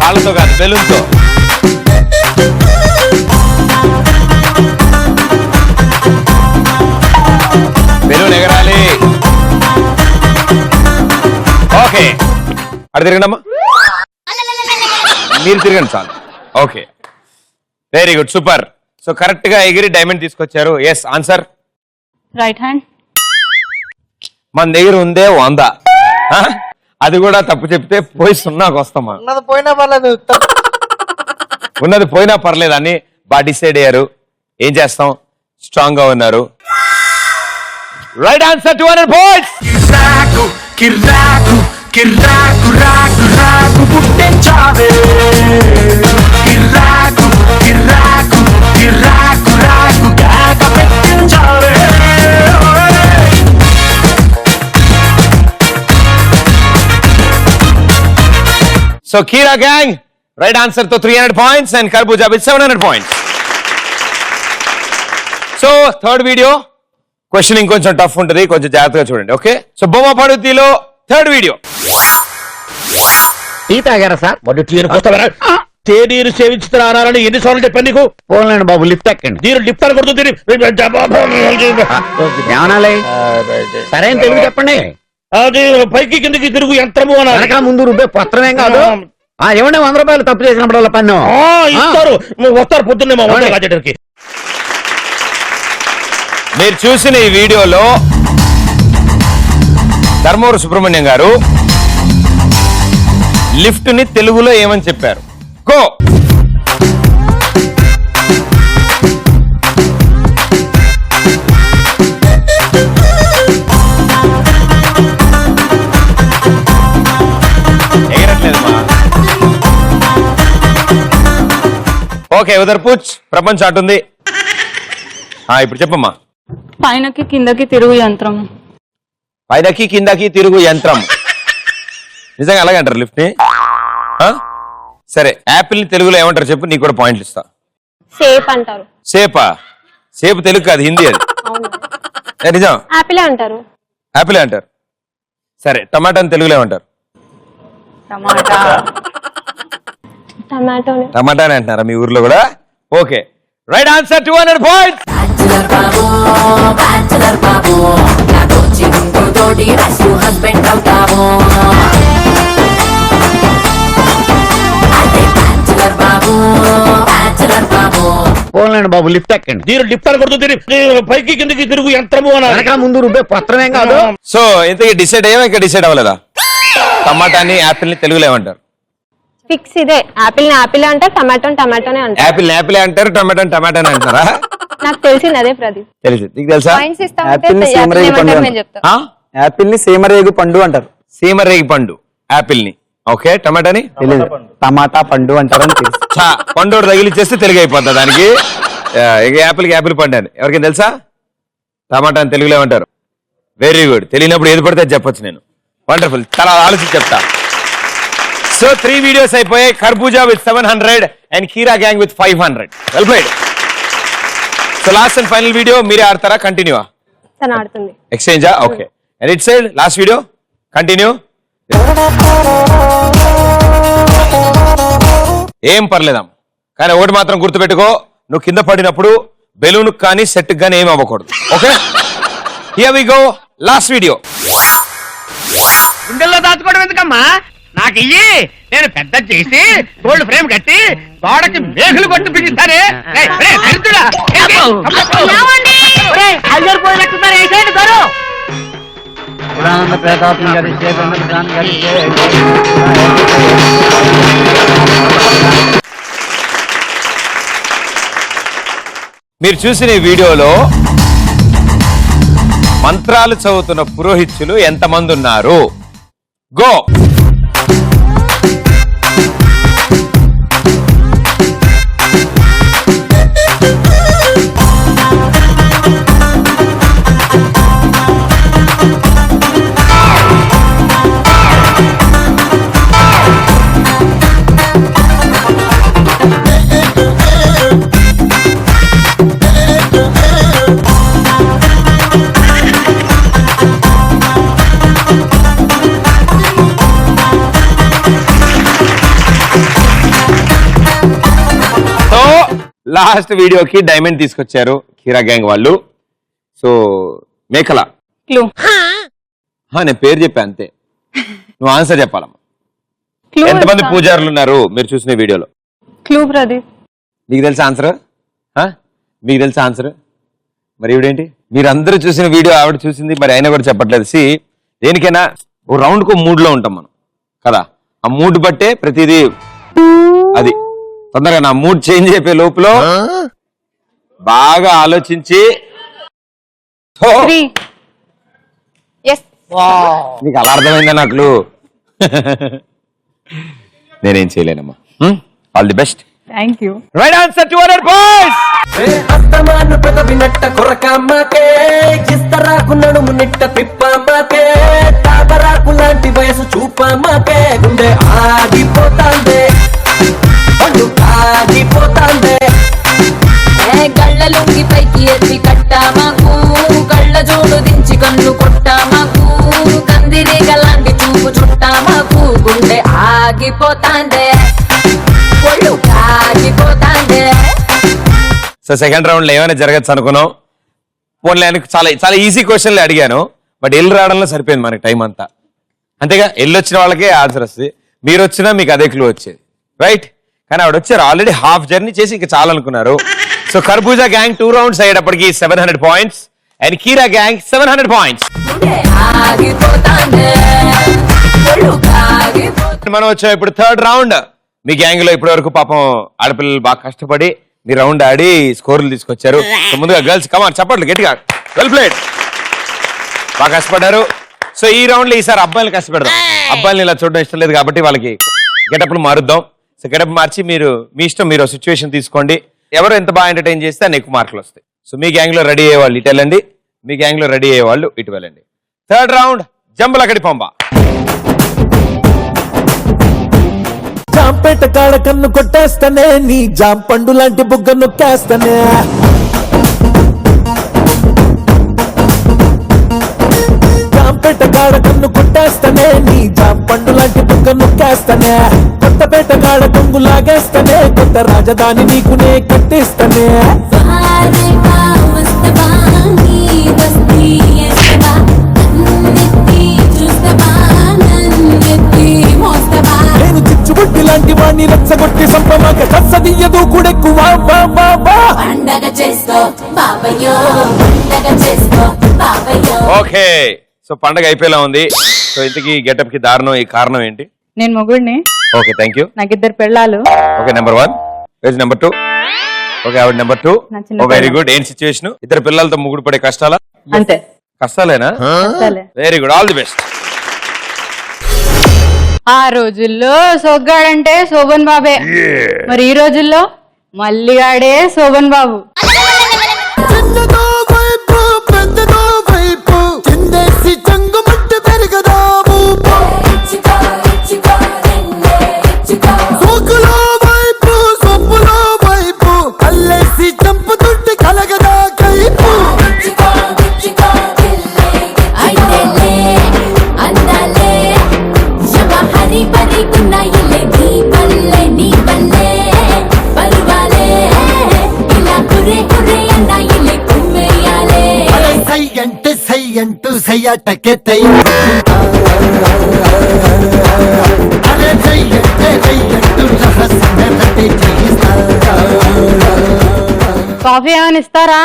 కాళ్ళతో కాదు, బెలూన్తో. బెలూన్ ఎగరాలి. ఓకే, అటు తిరగండమ్మా, మీరు తిరగండి చాలు. Okay, very good, super. So correct గా ఎగిరి డైమండ్ తీసుకొచ్చారు. Yes, answer right hand. మన దగ్గర ఉందే 100, అది కూడా తప్పు చెప్తే పోయి 0కి వస్తామా? పోయినా పర్లేదు, ఉన్నది పోయినా పర్లేదు అని బాగా డిసైడ్ అయ్యారు. ఏం చేస్తాం, స్ట్రాంగ్ గా ఉన్నారు. Right answer, 200 points. కిర్రాకు కిర్రాకు కిర్రాకు రాకు రాకు పుట్టించావే. కిర్రాకు కిర్రాకు కిర్రాకు రాకు కేక పెట్టించావే. సో కీరా గ్యాంగ్ రైట్ ఆన్సర్ తో 300 points అండ్ కర్బూజా with 700 points. So third video question ఇంకొంచెం టఫ్ ఉంటుంది, కొంచెం జాగ్రత్తగా చూడండి. ఓకే, సో బొమ్మ పడుద్దిలో థర్డ్ వీడియో. టీ తాగారా సార్? తేనీరు సేవించుతున్నారని ఎన్నిసార్లు చెప్పాను నీకు? పోన్లేండి బాబు, లిఫ్ట్ ఎక్కండి. మీరు లిఫ్ట్ అని కొడుతుంది. ఏమనాలి? సరైన తెలుగు చెప్పండి. అది పైకి కిందకి తిరుగు యంత్రము అనాలి. ముందు రుబ్బే పత్రమేం కాదు. ఏమంటే 100 రూపాయలు తప్పు చేసినప్పుడు పన్ను ఇస్తారు. వస్తారు పొద్దున్నే మా వంటకి. మీరు చూసిన ఈ వీడియోలో ధర్మవరం సుబ్రహ్మణ్యం గారు లిఫ్ట్ ని తెలుగులో ఏమని చెప్పారు? గో. ఎగరట్లేదమ్మా. ఓకే, ఉదర్ పూచ్, ప్రపంచం అటుంది. ఇప్పుడు చెప్పమ్మా. పైనకి కిందకి తిరుగు యంత్రం. పైనకి కిందకి తిరుగు యంత్రం. నిజంగా అలాగే అంటారు లిఫ్ట్ ని? సరే, యాపిల్ ని తెలుగులో ఏమంటారు చెప్పు, నీకు కూడా పాయింట్లు ఇస్తా. సేఫ్ అంటారు. సేపా? సేపు తెలుగు కాదు, హిందీ అది. నిజం, యాపిల్ అంటారు. యాపిల్ అంటారు. సరే, టమాటాని తెలుగులో ఏమంటారు? టమాటో. టమాటాని అంటున్నారా మీ ఊర్లో కూడా? Okay, right answer, 200 points. పోన్లేండి బాబు, లిఫ్ట్ ఎక్కండి. మీరు లిఫ్ట్ అని కొడుతుంది. పైకి కిందకి తిరుగు యంత్రము అనాలి. ముందు రుబ్బే పత్రమేం కాదు. సో ఇంతకీ డిసైడ్ అయ్యామా? ఇంకా డిసైడ్ అవ్వలేదా? టమాటాని యాపిల్ ని తెలుగులో ఏమంటారు? ఫిక్స్ ఇదే. యాపిల్ ని యాపిల్ అంటారు, టమాటోని టమాటోనే అంటారు. యాపిల్ ని యాపిల్ అంటారు, టమాటాని టమాటాని అంటారా? నాకు తెలిసింది అదే ప్రదీప్. తెలిసి నీకు తెలుసా? యాపిల్ ని సేమరేగి పండు అంటారు. యాపిల్ ని సేమరేగి పండు అంటారు. సీమరేగి పండు యాపిల్ ని. ఓకే, టమాటాని తెలీదు, టమాటా పండు అంటారని తెలుసు. పండు తగిలిచ్చేస్తే తెలుగు అయిపోతుంది దానికి. ఇక యాపిల్ కి యాపిల్ పండు అని ఎవరికైనా తెలుసా? టమాటా అని తెలుగులో ఏమంటారు? Very good. తెలియనప్పుడు ఏది పడితే చెప్పొచ్చు నేను. వండర్ఫుల్, చాలా ఆలోచించి చెప్తా. సో 3 వీడియోస్ అయిపోయాయి. కర్బూజా విత్ 700 అండ్ కీరా gang with 500. Well played. So last and final video మీరే ఆడతారా, కంటిన్యూవా? తను ఆడుతుంది. ఎక్స్చేంజా? Okay, and it side last video continue. ఏం పర్లేదమ్మా, కానీ ఒకటి మాత్రం గుర్తుపెట్టుకో, నువ్వు కింద పడినప్పుడు బెలూన్ కానీ సెట్ కానీ ఏమి అవ్వకూడదు. Okay, here we go. Last video. గుండెల్లో దాచుకోవడం ఎందుకమ్మా? నాకు ఇయ్యి, నేను పెద్ద చేసి గోల్డ్ ఫ్రేమ్ కట్టి గోడకి మేకులు కొట్టి పిగిస్తానే. అయ్యారు పోయినట్టున్నారు వేసేయండి గారు. మీరు చూసిన ఈ వీడియోలో మంత్రాలు చదువుతున్న పురోహితులు ఎంతమంది ఉన్నారు? గో. లాస్ట్ వీడియోకి డైమండ్ తీసుకొచ్చారు కీరా గ్యాంగ్ వాళ్ళు. సో మేకల క్లూ. నేను పేరు చెప్పా అంతే, నువ్వు ఆన్సర్ చెప్పాలమ్మా. ఎంతమంది పూజారులు ఉన్నారు మీరు చూసిన వీడియోలో? క్లూ ప్రదీప్. నీకు తెలుసా ఆన్సర్? మీకు తెలుసా ఆన్సర్? మరి ఇవిడేంటి మీరందరూ చూసిన వీడియో ఆవిడ చూసింది, మరి అయినా కూడా చెప్పట్లేదు. దేనికైనా ఓ రౌండ్ కు మూడ్ లో ఉంటాం మనం కదా, ఆ మూడ్ బట్టే ప్రతిదీ. అది తొందరగా నా మూడ్ చేంజ్ అయిపోయే లోపల బాగా ఆలోచించి నీకు అలా అర్థమైందా నాకు? నేనేం చేయలేనమ్మా. All the best. Thank you. Right answer 200 points. అస్తమాను పెదవినట్ట కొరకమ్మకే, చిస్తరాకు నడుము నిట్ట తిప్పమ్మకే, తాబరాకు లాంటి వయసు చూపమ్మకే, గుండె ఆగిపోతాందే, పండు ఆగిపోతాందే. గళ్ళ లొంగి పైకి ఎత్తి కట్టామాకు, కళ్ళ జోడు దించి కన్ను కొట్టామాకు, కందిరీగ లాంటి చూపు చుట్టామాకు, గుండె ఆగిపోతాందే, ఒళ్ళు ఆగిపోతాందే. సో సెకండ్ రౌండ్ లో ఏమైనా జరగచ్చు అనుకున్నాం. పోన్లే అని చాలా చాలా ఈజీ క్వశ్చన్లు అడిగాను, బట్ ఎల్లు రావడంలో సరిపోయింది మనకి టైం అంతా. అంతేగా, ఎల్లొచ్చిన వాళ్ళకే ఆన్సర్ వస్తుంది, మీరు వచ్చినా మీకు అదే క్లూ వచ్చేది. రైట్, కానీ ఆవిడ వచ్చారు ఆల్రెడీ హాఫ్ జర్నీ చేసి ఇంకా చాలా అనుకున్నారు. సో కర్బూజా గ్యాంగ్ 2 రౌండ్స్ అయ్యేటప్పటికి 700 పాయింట్స్ అండ్ కీరా గ్యాంగ్ 700 పాయింట్స్. మనం వచ్చాం ఇప్పుడు థర్డ్ రౌండ్. మీ గ్యాంగ్ లో ఇప్పటి వరకు పాపం ఆడపిల్లలు బాగా కష్టపడి మీ రౌండ్ ఆడి స్కోర్లు తీసుకొచ్చారు. సో ముందుగా గర్ల్స్ కమాన్ చప్పట్లు గట్టిగా, వెల్ ప్లేడ్, బాగా కష్టపడ్డారు. సో ఈ రౌండ్ లో ఈసారి అబ్బాయిలు కష్టపడదాం. అబ్బాయిలు ఇలా చూడడం ఇష్టం లేదు కాబట్టి వాళ్ళకి గెటప్లు మారుద్దాం. సో గెటప్ మార్చి మీరు మీ ఇష్టం, మీరు సిచ్యువేషన్ తీసుకోండి. ఎవరు ఎంత బాగా ఎంటర్టైన్ చేస్తే అన్ని ఎక్కువ మార్కులు వస్తాయి. సో మీ గ్యాంగ్ లో రెడీ అయ్యే వాళ్ళు ఇటు వెళ్ళండి, మీ గ్యాంగ్ లో రెడీ అయ్యే వాళ్ళు ఇటు వెళ్ళండి. Third round Jambalakidi Pamba. జాంపేట కాడ కన్ను కొట్టేస్తానే, నీ జాంపండు లాంటి బుగ్గ నొక్కేస్తానే, జాంపేట కాడ కన్ను కొట్టేస్తానే, నీ జాంపండు లాంటి బుగ్గ నొక్కేస్తానే, కొత్తపేట కాడ కొంగు లాగేస్తానే, కొత్త రాజధాని నీకునే కట్టిస్తానే. నేను చిచ్చుబుట్టి లాంటి వాణ్ణి రెచ్చగొట్టి సంపమాక కచ్చదియ్యదు కూడెక్కువ ఓకే, సో పండగ అయిపోయేలా ఉంది. సో ఇంతకీ గెటప్ కి దారుణం ఈ కారణం ఏంటి? నేను మొగుడిని. Okay, thank you. నాకు 2 పెళ్ళాలు. Okay, number 1. Page number 2. Okay, ఆవిడ నెంబర్ 2. నా చిన్న వెరీ గుడ్. ఏం సిచ్యువేషన్? 2 పిల్లలతో ముగ్గురు పడే కష్టాలా? అంతే. కష్టాలేనా? Very good, all the best. ఆ రోజుల్లో సొగ్గాడంటే శోభన్ బాబే, మరి ఈ రోజుల్లో మల్లిగాడే శోభన్ బాబు. అంటూ సయ్యాటకే తయ్యంటూ రహస్యంగా చేయిస్తా. కాఫీ ఏమైనా ఇస్తారా?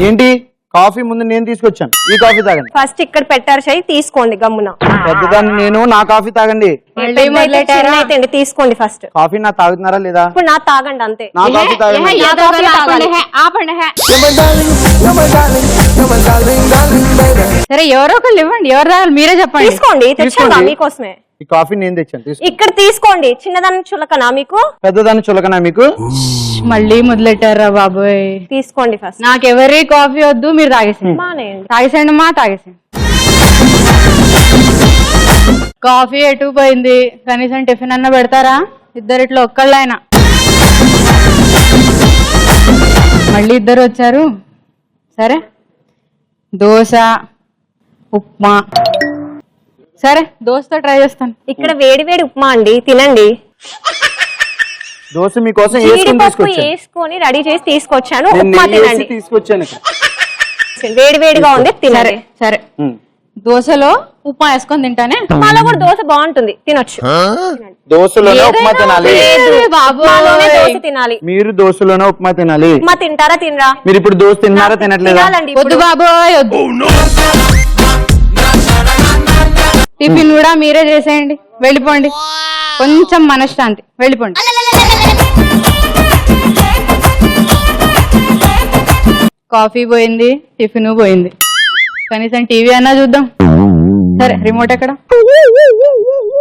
ఏంటి కాఫీ ముందు నేను తీసుకొచ్చాను, ఈ కాఫీ తాగండి. ఫస్ట్ ఇక్కడ పెట్టారు చెయ్యి, తీసుకోండి గమ్మున. పెద్దదాన్ని నేను, నా కాఫీ తాగండి. మళ్ళీ మొదలెట్టారా? చిన్న అయితే తీసుకోండి ఫస్ట్. కాఫీ నా తాగుతున్నారా లేదా? ఇప్పుడు నా తాగండి అంతే. నా కాఫీ తాగండి. సరే ఎవరో ఒకళ్ళు ఇవ్వండి, ఎవరు తాగాలి మీరే చెప్పండి. తీసుకోండి, తెచ్చాను తీసుకోండి. మీకోసమే. ఈ కాఫీ నేను తెచ్చాను, తీసుకో. ఇక్కడ తీసుకోండి. చిన్నదాన్ని చులకనా మీకు? పెద్దదాన్ని చులకనా మీకు? మళ్ళీ మొదలెట్టారా బాబోయ్. తీసుకోండి ఫస్ట్. నాకెవరి కాఫీ వద్దు, మీరు తాగేసండి. మానేయండి. తాగేసండి మా తాగేసండి. కాఫీ ఎటు పోయింది, కనీసం టిఫిన్ అన్న పెడతారా? ఇద్దరిట్లో ఒక్కళ్ళైనా. మళ్ళీ ఇద్దరు వచ్చారు. సరే దోశ, ఉప్మా. సరే దోశతో ట్రై చేస్తాను. ఇక్కడ వేడి వేడి ఉప్మా అండి, తినండి. దోశ మీకోసం వేసుకుని జీడిపప్పు తీసుకొచ్చాను. వేసుకొని రెడీ చేసి తీసుకొచ్చాను. నేను ఉప్మా నెయ్యి వేసి తినండి. తీసుకొచ్చాను ఇక్కడ. వేడి వేడిగా ఉంది, సరే తినండి. సరే దోశలో ఉప్మా వేసుకొని తింటానే. ఉప్మాలో కూడా దోశ బాగుంటుంది, తినొచ్చు. దోశలోనే ఉప్మా తినాలి. ఉప్మాలోనే దోశ తినాలి. మీరు దోశలోనే ఉప్మా తినాలి. ఉప్మా తింటారా తినరా? మీరు ఇప్పుడు దోశ తిన్నారా తినట్లేదా? తినాలండి వద్దు ఇప్పుడు. బాబోయ్ వద్దు. టిఫిన్ కూడా మీరే చేసేయండి, వెళ్ళిపోండి. కొంచెం మనశ్శాంతి, వెళ్ళిపోండి. కాఫీ పోయింది, టిఫిన్ పోయింది, కనీసం టీవీ అన్నా చూద్దాం. సరే రిమోట్ ఎక్కడ?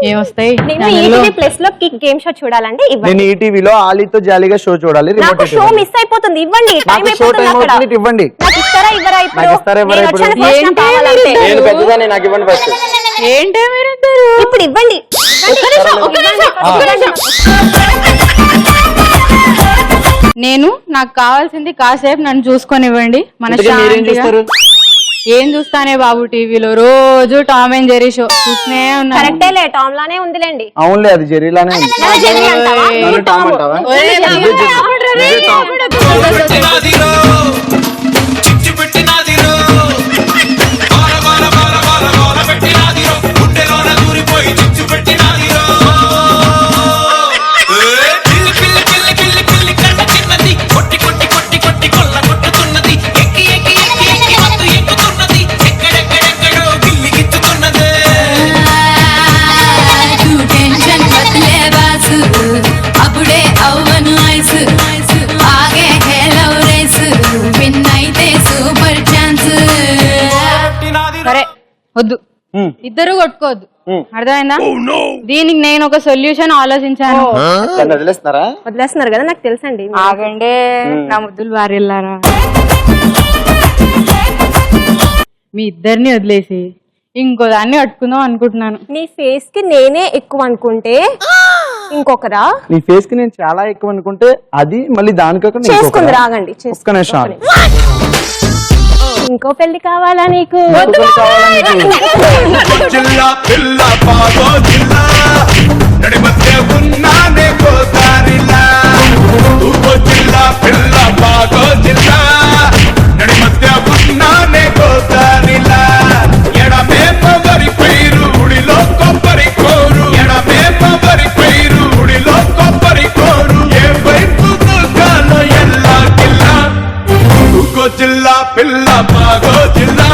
ఏమొస్తాయి? నేను ఈటీవీ ప్లస్ లో కిక్ గేమ్ షో చూడాలండి, నేను ఇవ్వండి. ఈ టీవీలో ఆలీతో జాలీగా షో చూడాలి. నాకు రిమోట్ షో మిస్ అయిపోతుంది, ఇవ్వండి. టైం నాకు షో అయిపోతుంది టైం అక్కడ. అవుతుంది, ఇవ్వండి. నాకు ఇస్తారా ఇవ్వరా ఇప్పుడు? నాకు ఇస్తారా ఇవ్వరా నేను ఇప్పుడు? వచ్చాను, first ఏంటి నాకు కావాలంతే. మీరు నేను పెద్దదాన్ని, నాకు ఇవ్వండి ఫస్ట్. ఏంటే మీరిద్దరు? ఇప్పుడు ఇవ్వండి. నేను నాకు కావాల్సింది కాసేపు నన్ను చూసుకొని ఇవ్వండి. ఇంతకీ మీరేం చూస్తారు? ఏం చూస్తానే బాబు, టీవీలో రోజు టామ్ అండ్ జెర్రీ షో చూస్తూనే ఉన్నాను. కరెక్టే లే, టామ్ లానే ఉందిలేండి. అవునులే, అది జెర్రీలానే ఉంది. నన్ను జెర్రీ అంటావా? నన్ను టామ్ అంటావా? ఒరేయ్, నువ్వే టామ్. అప్పుడే అవ్వను ఐసు ఆగే హేలో రేసు విన్ అయితే సూపర్ ఛాన్స్. సరే వద్దు, ఇద్దరు కొట్టుకోవద్దు, అర్థమైందా? దీనికి నేను ఒక సొల్యూషన్ ఆలోచించాను. నన్ను వదిలేస్తున్నారా? వదిలేస్తున్నారు కదా, నాకు తెలుసండి. ఆగండి నా ముద్దులు భార్యలారా. మీ ఇద్దరిని వదిలేసి ఇంకో దాన్ని కట్టుకుందాం అనుకుంటున్నాను. నీ ఫేస్ కి నేనే ఎక్కువ అనుకుంటే ఇంకొకరా? నీ ఫేస్ కి నేను చాలా ఎక్కువ అనుకుంటే అది మళ్ళీ దానికొక చేసుకుంది. రాగండి, ఒక్క నిమిషం. ఇంకో పెళ్లి కావాలా నీకు? జిల్లా పిల్ల పాగో జిల్లా నడి మధ్య ఉన్నానే గోదారిలా ఊగో జిల్లా పిల్ల పాగో జిల్లా నడి మధ్య ఉన్నానే గోదారిలా ఎడమే పవరి పైరు ఉడిలో కొబ్బరి కోరు ఎడమే పవరి పైరు ఉడిలో కొబ్బరి కోరు ఏ వైపు దుర్గాలో ఎల్లా గిల్లా ఊగో జిల్లా పిల్ల పాగో జిల్లా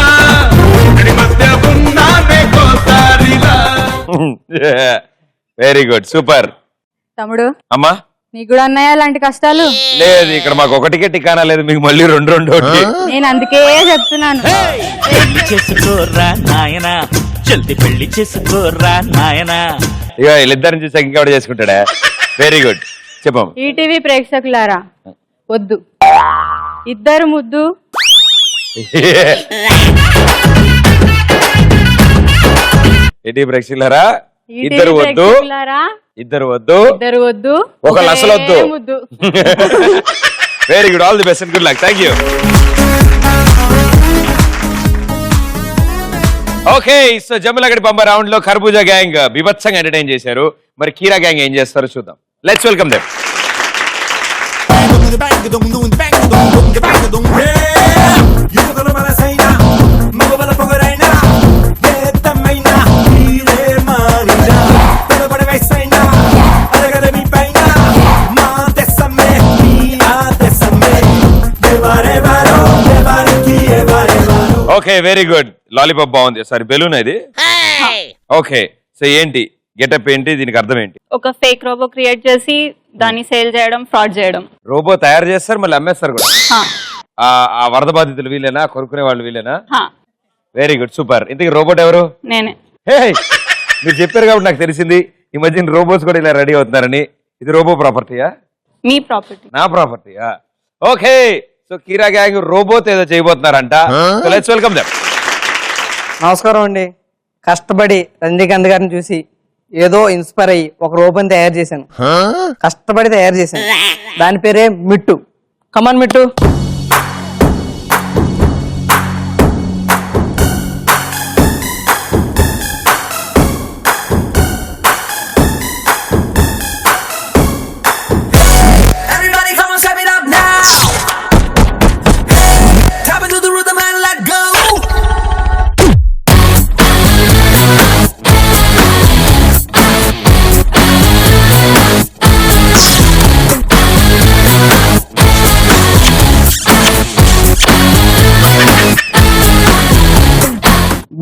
నడి మధ్య ఉన్నానే గోదారిలా. Very good, super. తమ్ముడు అమ్మా నీకు కూడా ఉన్నాయా అలాంటి కష్టాలు? లేదు, ఇక్కడ మాకు ఒకటికే టికానా లేదు, మీకు మళ్ళీ రెండు ఒకటి. నేను అందుకే చెప్తున్నాను. పెళ్లి చేసుకోరా నాయనా, జల్ది పెళ్లి చేసుకోరా నాయనా. ఇక వీళ్ళిద్దరిని చూసాక ఇంకెవడ చేసుకుంటాడా? వెరీ గుడ్, చెప్పం. ఈటీవీ ప్రేక్షకులారా వద్దు, ఇద్దరు ముద్దు. ఏంటి ప్రేక్షకులారా? ఈటీవీ ఇద్దరు వద్దు, ప్రేక్షకులారా ఇద్దరు వద్దు, ఇద్దరు వద్దు, ఒకళ్ళు అసలు వద్దు. ఒకే ముద్దు. Very good, all the best and good luck. Thank you. Okay, so Jambalakidi Pamba round లో ఖర్బూజా గ్యాంగ్ బీభత్సంగా ఎంటర్టైన్ చేశారు. మరి కీరా గ్యాంగ్ ఏం చేస్తారో చూద్దాం. Let's welcome them. Okay very good lollipop బాగుంది సారీ బెలూన్ ఇది ఓకే సో ఏంటి గెటప్ ఏంటి దీనికి అర్థం ఏంటి ఒక ఫేక్ రోబో క్రియేట్ చేసి దాన్ని సేల్ చేయడం ఫ్రాడ్ చేయడం రోబో తయారు చేస్తారు మళ్ళీ అమ్మేస్తారు కూడా హా, ఆ వరద బాధితులు వీలేనా కొనుక్కునే వాళ్ళు వీలేనా హా, వెరీ గుడ్ సూపర్ ఇంతకీ రోబోట్ ఎవరు నేనే హే మీరు చెప్పారు కాబట్టి నాకు తెలిసింది ఈ మధ్యన రోబోట్స్ కూడా ఇలా రెడీ అవుతున్నారని ఇది రోబో ప్రాపర్టీయా మీ ప్రాపర్టీ. నా ప్రాపర్టీయా ఓకే సో కీరా గ్యాంగ్ రోబోట్ ఏదో చేయబోతున్నారంట సో లెట్స్ వెల్కమ్ దెమ్ నమస్కారం అండి. కష్టపడి రజనీకాంత్ గారిని చూసి ఏదో ఇన్స్పైర్ అయ్యి ఒక రూపం తయారు చేశాను. కష్టపడి తయారు చేశాను. దాని పేరే మిట్టు. కమాన్ Mittu. Everybody come on, step it up now. Tap into the rhythm and let go.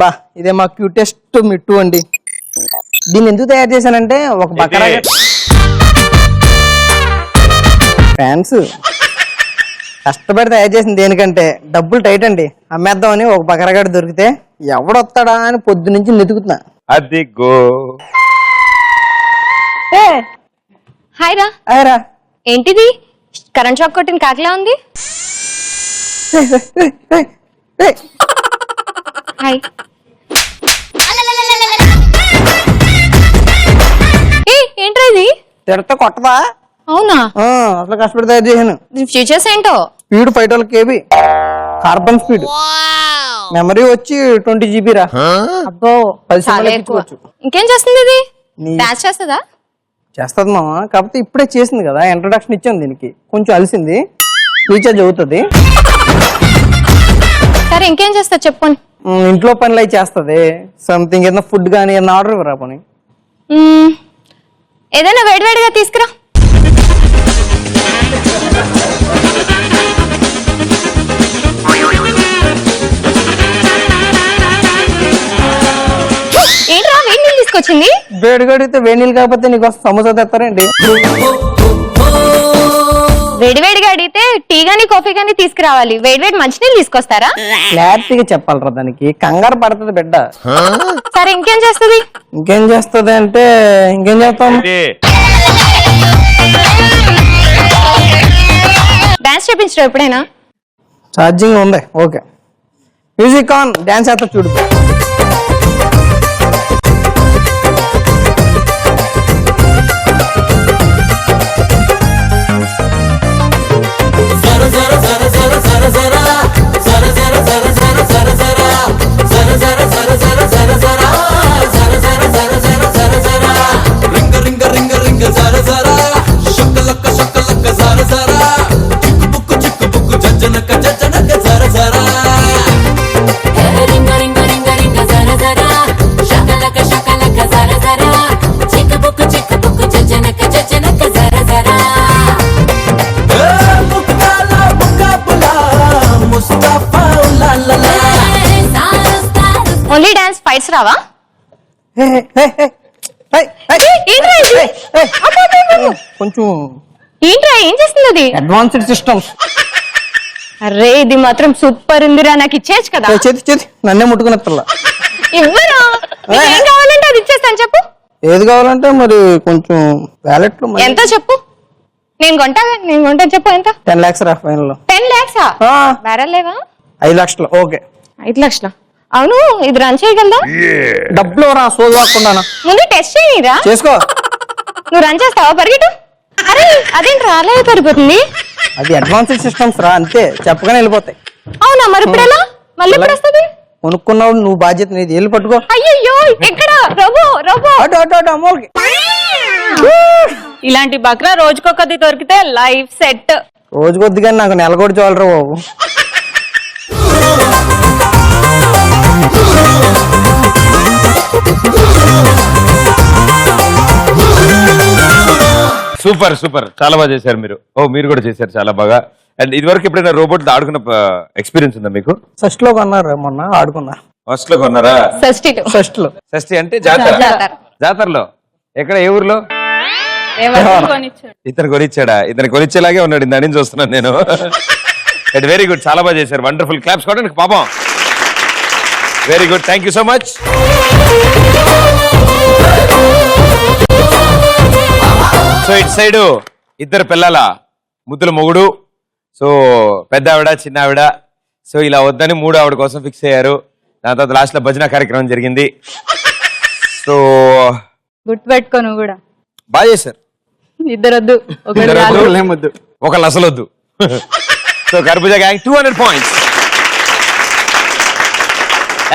బా ఇదే మా క్యూటెస్ట్ మిట్టు అండి. దీన్ని ఎందుకు తయారు చేశానంటే ఒక బకరా ఫ్యాన్స్ కష్టపడి తయారు చేసింది దేనికంటే డబ్బులు టైట్ అండి. అమ్మేద్దామని ఒక బకరగాడు దొరికితే ఎవడొస్తాడా అని పొద్దు నుంచి వెతుకుతున్నా. అది గో హాయ్ రా. అయ్యరా ఏంటిది కరెంట్ షాక్ కొట్టిన కాకిలా ఉంది. హాయ్. ఏంట్రా ఇది? తిడితే కొట్టదా? అవునా? అట్లా కష్టపడి తయారు చేశాను. ఫ్యూచర్స్ ఏంటో? Speed 512 KB, carbon speed, memory వచ్చి 20 GB రా. అబ్బో 10 చాలా సినిమాలు ఎక్కువ. ఎక్కించుకోవచ్చు. ఇంకేం చేస్తుంది ఇది? నీ- డాన్స్ చేస్తుందా? చేస్తుంది మామ. కాకపోతే ఇప్పుడే చేసింది కదా, ఇంట్రడక్షన్ ఇచ్చాను దీనికి. కొంచెం అలసింది, రీఛార్జ్ అవుతుంది. సరే ఇంకేం చేస్తా చెప్పండి. ఇంట్లో పనులు అవి చేస్తుంది. సంథింగ్ ఏదైనా ఫుడ్ కానీ ఏదైనా ఆర్డర్ ఇవ్వరా పని. ఏదైనా వేడివేడిగా తీసుకురా. ఏంట్రా వేడి నీళ్ళు తీసుకొచ్చింది? వేడిగడితే వేడి నీళ్ళు కాకపోతే నీకు సమోసా తెస్తారండి. వేడివేడిగా అడిగితే టీ గానీ కాఫీ గానీ తీసుకురావాలి. వేడివేడి మంచినీళ్ళు తీసుకొస్తారా? క్లారిటీగా చెప్పాలరా దానికి, కంగారు పడుతుంది బిడ్డ. సరే ఇంకేం చేస్తుంది? ఇంకేం చేస్తుంది అంటే ఇంకేం చేస్తాం. డాన్స్ చేపించడం ఎప్పుడైనా? ఛార్జింగ్ ఉంది. ఓకే మ్యూజిక్ ఆన్, డాన్స్ చేస్తా చూడు. ఓన్లీ డాన్స్, ఫైట్స్ రావా? హే, హే, హే, హే, హే, ఏంట్రా ఇది? హే, హే. అబ్బో, అబ్బో, అబ్బో. కొంచెం ఏంట్రా ఏం చేస్తుంది అది? Advanced systems. అరే ఇది మాత్రం సూపర్ ఉందిరా, నాకు ఇచ్చేయచ్చు కదా. చేతి చేతి నన్నే ముట్టుకున్నట్లా. ఇవ్వరా? నీకు ఏం కావాలంటే అది ఇచ్చేస్తాను చెప్పు. ఏది కావాలంటే మరి కొంచెం వ్యాలెట్ లో ఎంతో చెప్పు, నేను కొంటా చెప్పు. ఎంత? 10 lakhs రా ఫైనల్ లో. 10 lakhs? ఆ. బేరాలేవా? 5 లక్షలు. ఓకే 5 లక్షల? అవును ఇది రన్ చేయగలదా? డబ్బులు రా సోది కాకుండా ముందు టెస్ట్ చేయరా. చేసుకో. నువ్వు రన్ చేస్తావా? పరిగెట్టు. అరే అదేంటి రాలేదు పరిపోతుంది. అది అడ్వాన్స్డ్ సిస్టమ్స్ రా, అంతే చెప్పగానే వెళ్ళిపోతాయి. అవునా మరి ఇప్పుడు ఎలా? మళ్ళీ ఎప్పుడు వస్తుంది? కొనుక్కున్నావు నువ్వు, బాధ్యత నీది. వెళ్ళి పట్టుకో. అయ్యో ఎక్కడ? Robot robot. అటు అటు అటు అమ్మోళ్ళకి. ఇలాంటి బక్రా రోజుకొకటి దొరికితే లైఫ్ సెట్. రోజు కొద్ది కానీ నాకు నెల కూడా చాలరా బాబు. సూపర్ సూపర్ చాలా బాగా చేశారు మీరు. ఓ మీరు కూడా చేశారు చాలా బాగా. అండ్ ఇదివరకు ఎప్పుడైనా రోబోట్ ఆడుకున్న ఎక్స్పీరియన్స్ ఉందా మీకు? ఫస్ట్ లో కొన్నారు మొన్న ఆడుకున్నా. ఫస్ట్ లో కొన్నారా? షష్ఠిలో. ఫస్ట్ లో షష్ఠి అంటే జాతర. జాతర. జాతరలో ఎక్కడ, ఏ ఊర్లో? కొనిచ్చాడు. ఇతను కొనిచ్చాడా? ఇతను కొనిచ్చేలాగే ఉన్నాడు ఇందాని చూస్తున్నాను నేను. వెరీ గుడ్, చాలా బాగా చేశారు. వండర్ఫుల్, క్లాప్స్ కొట్టండి పాపం. Very good, thank you so much. So ఇటు సైడ్ ఇద్దరు పిల్లల ముద్దుల మొగుడు. సో పెద్ద ఆవిడ, చిన్న ఆవిడ. సో ఇలా వద్దని మూడు ఆవిడ కోసం ఫిక్స్ అయ్యారు. దాని తర్వాత లాస్ట్ లో భజన కార్యక్రమం జరిగింది. సో గుర్తు పెట్టుకో నువ్వు కూడా. బాగా చేశారు. ఇద్దరొద్దు, ఒకళ్ళు అసలు వద్దు. సో కర్బూజా gang 200 points.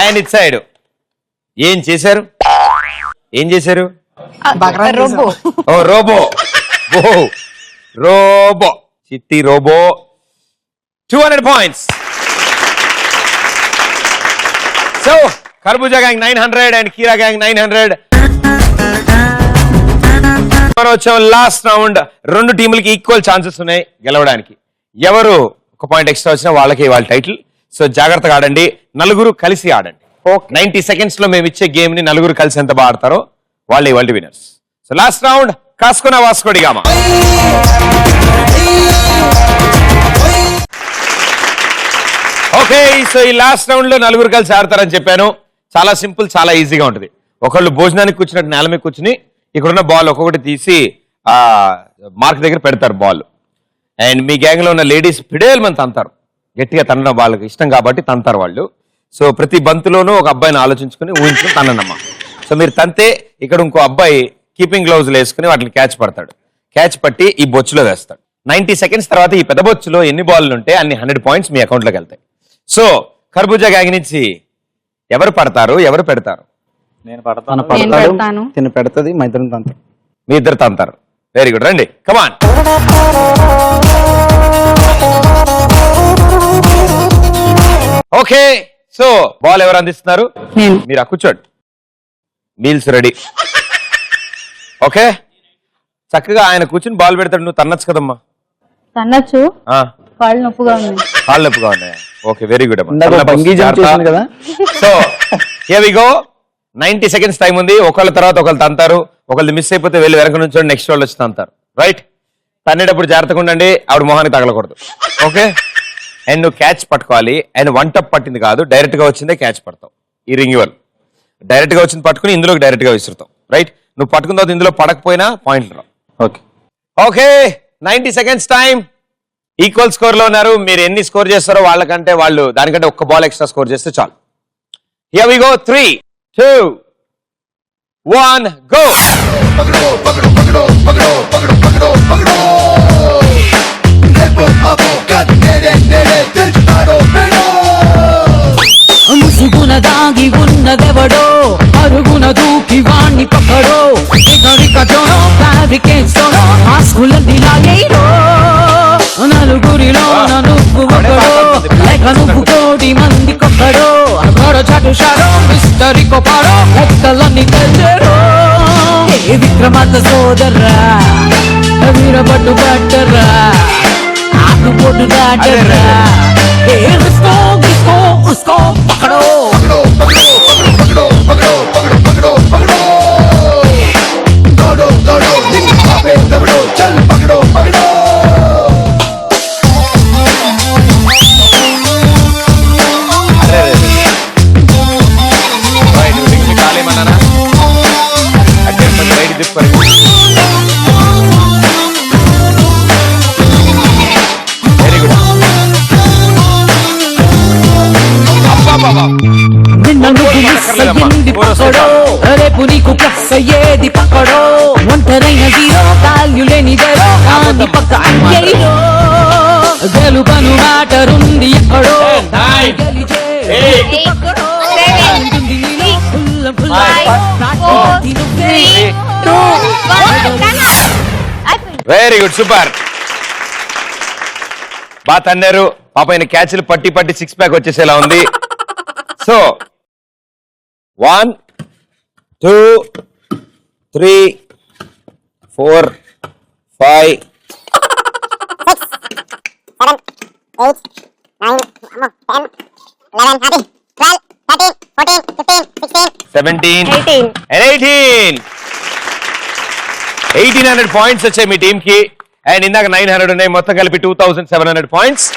And it side ఏం చేశారు? రోబో. ఓ రోబో. ఓ రోబో, చిట్టి రోబో. 200 పాయింట్స్. సో కర్బూజా గ్యాంగ్ 900 అండ్ కీరా గ్యాంగ్ 900. మనం వచ్చాం లాస్ట్ రౌండ్. రెండు టీములకి ఈక్వల్ ఛాన్సెస్ ఉన్నాయి గెలవడానికి. ఎవరు ఒక పాయింట్ ఎక్స్ట్రా వచ్చినా వాళ్ళకి వాళ్ళ టైటిల్. సో జాగ్రత్తగా ఆడండి, నలుగురు కలిసి ఆడండి. 90 seconds లో మేము ఇచ్చే గేమ్ ని నలుగురు కలిసి ఎంత బాగా ఆడతారో వాళ్ళే వాళ్ళ విన్నర్స్. సో లాస్ట్ రౌండ్ కాసుకున్న వాస్కోడిగామా. ఓకే, సో ఈ లాస్ట్ రౌండ్ లో నలుగురు కలిసి ఆడతారని చెప్పాను. చాలా సింపుల్, చాలా ఈజీగా ఉంటుంది. ఒకళ్ళు భోజనానికి కూర్చున్నట్టు నేల మీద కూర్చుని ఇక్కడున్న బాల్ ఒక్కొక్కటి తీసి ఆ మార్క్ దగ్గర పెడతారు బాల్. అండ్ మీ గ్యాంగ్ లో ఉన్న లేడీస్ పిడేలు మంది తంతారు, గట్టిగా తనడం వాళ్ళకి ఇష్టం కాబట్టి తంతారు వాళ్ళు. సో ప్రతి బంతులోనూ ఒక అబ్బాయిని ఆలోచించుకుని ఊహించుకుని తన్నమ్మా. సో మీరు తంతే ఇక్కడ ఇంకో అబ్బాయి కీపింగ్ గ్లౌజులు వేసుకుని వాటిని క్యాచ్ పడతాడు. క్యాచ్ పట్టి ఈ బొచ్చులో వేస్తాడు. 90 seconds తర్వాత ఈ పెద్ద బొచ్చులో ఎన్ని బాల్ ఉంటే అన్ని 100 పాయింట్స్ మీ అకౌంట్ లోకి వెళ్తాయి. సో కర్బూజా గ్యాంగ్ నుంచి ఎవరు పడతారు, ఎవరు పెడతారు? నేను పెడతాను, తిని పెడతది, మా ఇద్దరం తంతాం. మీ ఇద్దరు తంతారు. వెరీ గుడ్, రండి కమాన్. ఓకే, సో బాల్ ఎవరు అందిస్తున్నారు? మీరు కూర్చోండి. Meals ready. ఓకే, చక్కగా ఆయన కూర్చుని బాల్ పెడతాడు, నువ్వు తన్నచ్చు కదమ్మా. తన్నచ్చు, కాళ్ళు నొప్పుగా ఉంది. కాళ్ళు నొప్పుగా ఉన్నాయా? ఓకే, వెరీ గుడ్ అమ్మా. కదా. So here we go. 90 seconds time ఉంది. ఒకళ్ళ తర్వాత ఒకళ్ళు తంతారు. ఒకళ్ళు మిస్ అయిపోతే వెళ్ళి వెనక నుంచి నెక్స్ట్ వాళ్ళు వచ్చి తంతారు. రైట్, తన్నేటప్పుడు జాగ్రత్తగా ఉండండి, ఆవిడ మొహానికి తగలకూడదు. ఓకే, అండ్ నువ్వు క్యాచ్ పట్టుకోవాలి. అండ్ 1 టప్ పట్టింది కాదు, డైరెక్ట్ గా వచ్చిందే క్యాచ్ పడతావు. ఈ రింగివల్ డైరెక్ట్ గా వచ్చింది పట్టుకుని ఇందులోకి డైరెక్ట్ గా విసురుతావు. రైట్, నువ్వు పట్టుకున్న తర్వాత ఇందులో పడకపోయినా పాయింట్ రావు. Okay okay, 90 seconds time. Equal score లో ఉన్నారు. మీరు ఎన్ని స్కోర్ చేస్తారో వాళ్ళకంటే వాళ్ళు దానికంటే ఒక్క బాల్ ఎక్స్ట్రా స్కోర్ చేస్తే చాలు. Here we go. 3, 2, 1 గో. ముసుగున దాగి ఉన్నదెవడో, అరుగున దూకి వాణ్ణి పక్కడో, ఇకరికతోనో ఫ్యాబ్రికేట్స్తోనో మాస్కులన్నీ లాగేయడో, నలుగురిలో నువ్వు ఒకడో, లేక నువ్వు కోటి మంది కొక్కడో, అగడ చటుషాడో, మిస్టరీ కొపాడో, లెక్కలన్నీ తెచ్చడో. ఏ విక్రమార్క సోదర్రా, వీరపట్టు పట్టరా, ఆకు పొట్టు దాటరా, ఏ ఉస్కో గిస్కో ఉస్కో పకడో. నిన్న నువ్వు మిస్ అయ్యింది పక్కడో, రేపు నీకు ప్లస్ అయ్యేది పక్కడో, ఒంటరైన జీరో వాల్యూ లేనిదేరో కానీ పక్క అయ్యేరో, గెలుపను మ్యాటరుంది ఎక్కడో, గెలిచే పక్కడో, ఉంటుంది నీలో ఫుల్ ఫుల్ నాటి నువ్వే. 2, 1 వెరీ గుడ్, సూపర్. బాగా తన్నారు పాప. ఆయన క్యాచ్లు పట్టి పట్టి 6 pack వచ్చేసేలా ఉంది. సో 1, 2, 3, 4, 5, 17 18. and 18. 1800 పాయింట్స్ వచ్చాయి మీ టీమ్ కి. అండ్ ఇందాక 900 ఉన్నాయి, మొత్తం కలిపి 2700 పాయింట్స్.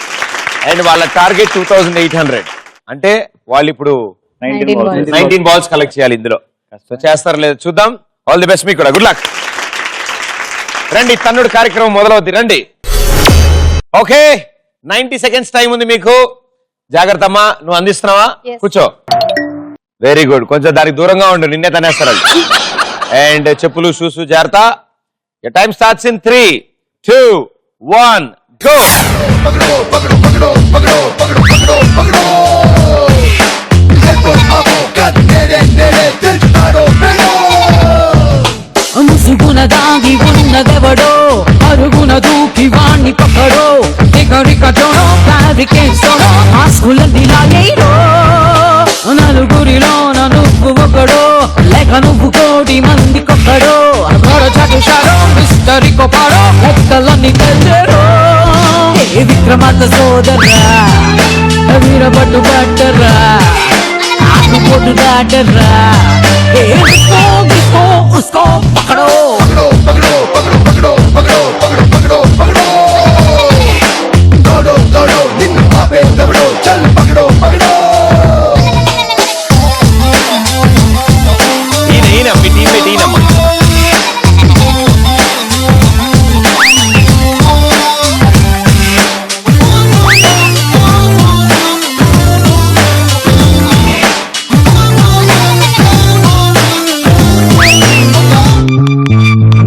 అండ్ వాళ్ళ టార్గెట్ 2800. అంటే వాళ్ళు ఇప్పుడు 19 బాల్స్ కలెక్ట్ చేయాలి ఇందులో. సో చేస్తారో లేదో చూద్దాం. ఆల్ ది బెస్ట్ మీకు కూడా, గుడ్ లక్. రండి, తన్నుడు కార్యక్రమం మొదలవుద్ది, రండి. ఓకే, 90 సెకండ్స్ టైం ఉంది మీకు. జాగ్రత్త అమ్మా, నువ్వు అందిస్తున్నావా? Yes. కూర్చో. వెరీ గుడ్, కొంచెం దానికి దూరంగా ఉండు, నిన్నే తనేస్తారు. అండ్ చెప్పులు షూస్ జాగ్రత్త. Time starts in 3, 2, 1 go. ముసుగున దాగి ఉన్నదెవడో, అరుగున దూకి వాణ్ణి పక్కడో, ఎగరికటోనో ఫ్యాబ్రికేట్స్తోనో ఆస్కులన్నీ లాగేరో. నలుగురిలోన నువ్వు ఒకడో, లేక నువ్వు కోటి మంది కొక్కడో, అగర చటుషారో మిస్టరీ కొపాడో, లెక్కలన్నీ తెచ్చరో. ఏ విక్రమార్క సోదరా, వీరపట్టు పట్టరా, ఆకుపోటు దాటరా. ఏ డిస్కో డిస్కో ఉస్కో పకడో. ఈయన మీ టీమ్మేట్ ఈయనమ్మా.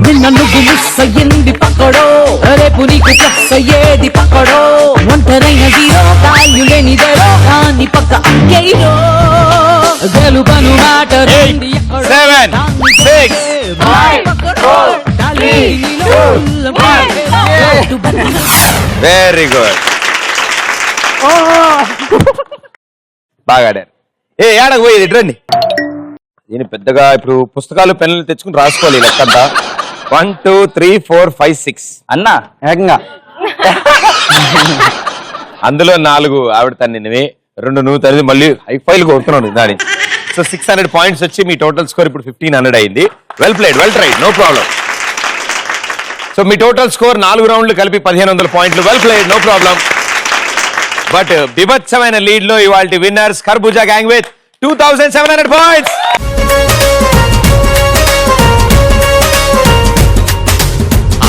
నిన్న నువ్వు మిస్ అయ్యింది పక్కడో, రేపు నీకు ప్లస్ అయ్యేది పక్కడో. ఒంటరైన జీరో, కాళ్ళు లేనిదేరో, దాన్ని పక్క అంకేరో. గెలుపను మాట 8, 7, 6, 5. వెరీ గుడ్, బాగా ఆడారు. ఏడకు పోయేది, ఇటు రండి. దీని పెద్దగా ఇప్పుడు పుస్తకాలు పెన్నులు తెచ్చుకుని రాసుకోవాలి లెక్కంతా. 1, 2, 3, 4, 5, 6 అన్నా ఏకంగా అందులో 4 ఆవిడ తన్నినవి, 2 నువ్వు తల్లి, మళ్ళీ హైఫైల్ కొడుతున్నాను దాని. సో 600 పాయింట్స్ వచ్చి మీ టోటల్ స్కోర్ ఇప్పుడు 1500 అయింది. Well played, well tried, no problem. So మీ టోటల్ స్కోర్ 4 రౌండ్లు కలిపి 1500 పాయింట్లు. Well played, no problem. But బిభత్సమైన లీడ్ లో ఇవాల్టి winners Kharbuja gang with 2700 points.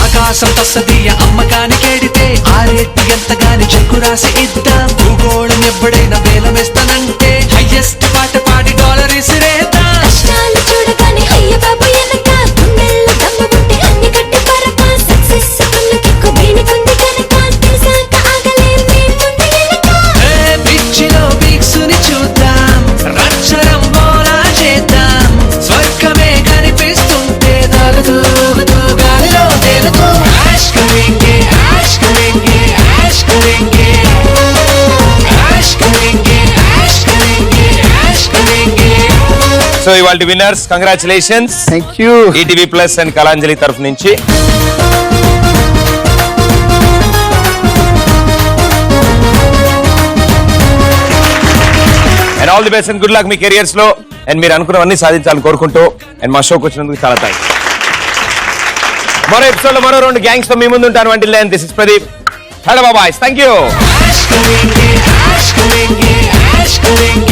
ఆకాశం తస్సదీయ అమ్మకానికేడితే ఆరేటి ఎంతగాని చెక్కు రాసి ఇద్దాం. భూగోళం ఎప్పుడైనా వేలమేస్తానంటే హైయెస్ట్ పాట పాడి డాలర్ ఇసిరేద్దాం. కష్టాలు చూడగానే అయ్య బాబు ఎనక, గుండెల్లో దమ్ము ఉంటే అన్ని కట్టి పరప. సక్సెస్ కన్నుకెక్కు వేణికుంది కనుక, తెలిసాక ఆగలేం మేం ముందు ఎనక. పిచ్చిలో బిక్సుని చూద్దాం, రక్షరం బోలా చేద్దాం. స్వర్గమే కనిపిస్తుంటే దాగుతూ గాలిలో తేలుతూ యాష్ కరేంగే, యాష్ కరేంగే, యాష్ కరేంగే, యాష్ కరేంగే, యాష్ కరేంగే, యాష్ కరేంగే. సో ఇవాల్టి winners congratulations. Thank you. ETV plus and Kalanjali తరఫు నుంచి and all the best and good luck మీ కెరియర్స్ లో. అండ్ మీరు అనుకున్నవన్నీ సాధించాలని కోరుకుంటూ అండ్ మా షోకి వచ్చినందుకు చాలా థ్యాంక్స్. మరో ఎపిసోడ్ లో మరో 2 గ్యాంగ్స్ తో మీ ముందు ఉంటాను. Until then this is Pradeep. Hello బాబాయ్స్, థ్యాంక్ యూ. యాష్ కరేంగే, యాష్ కరేంగే, యాష్ కరేంగే.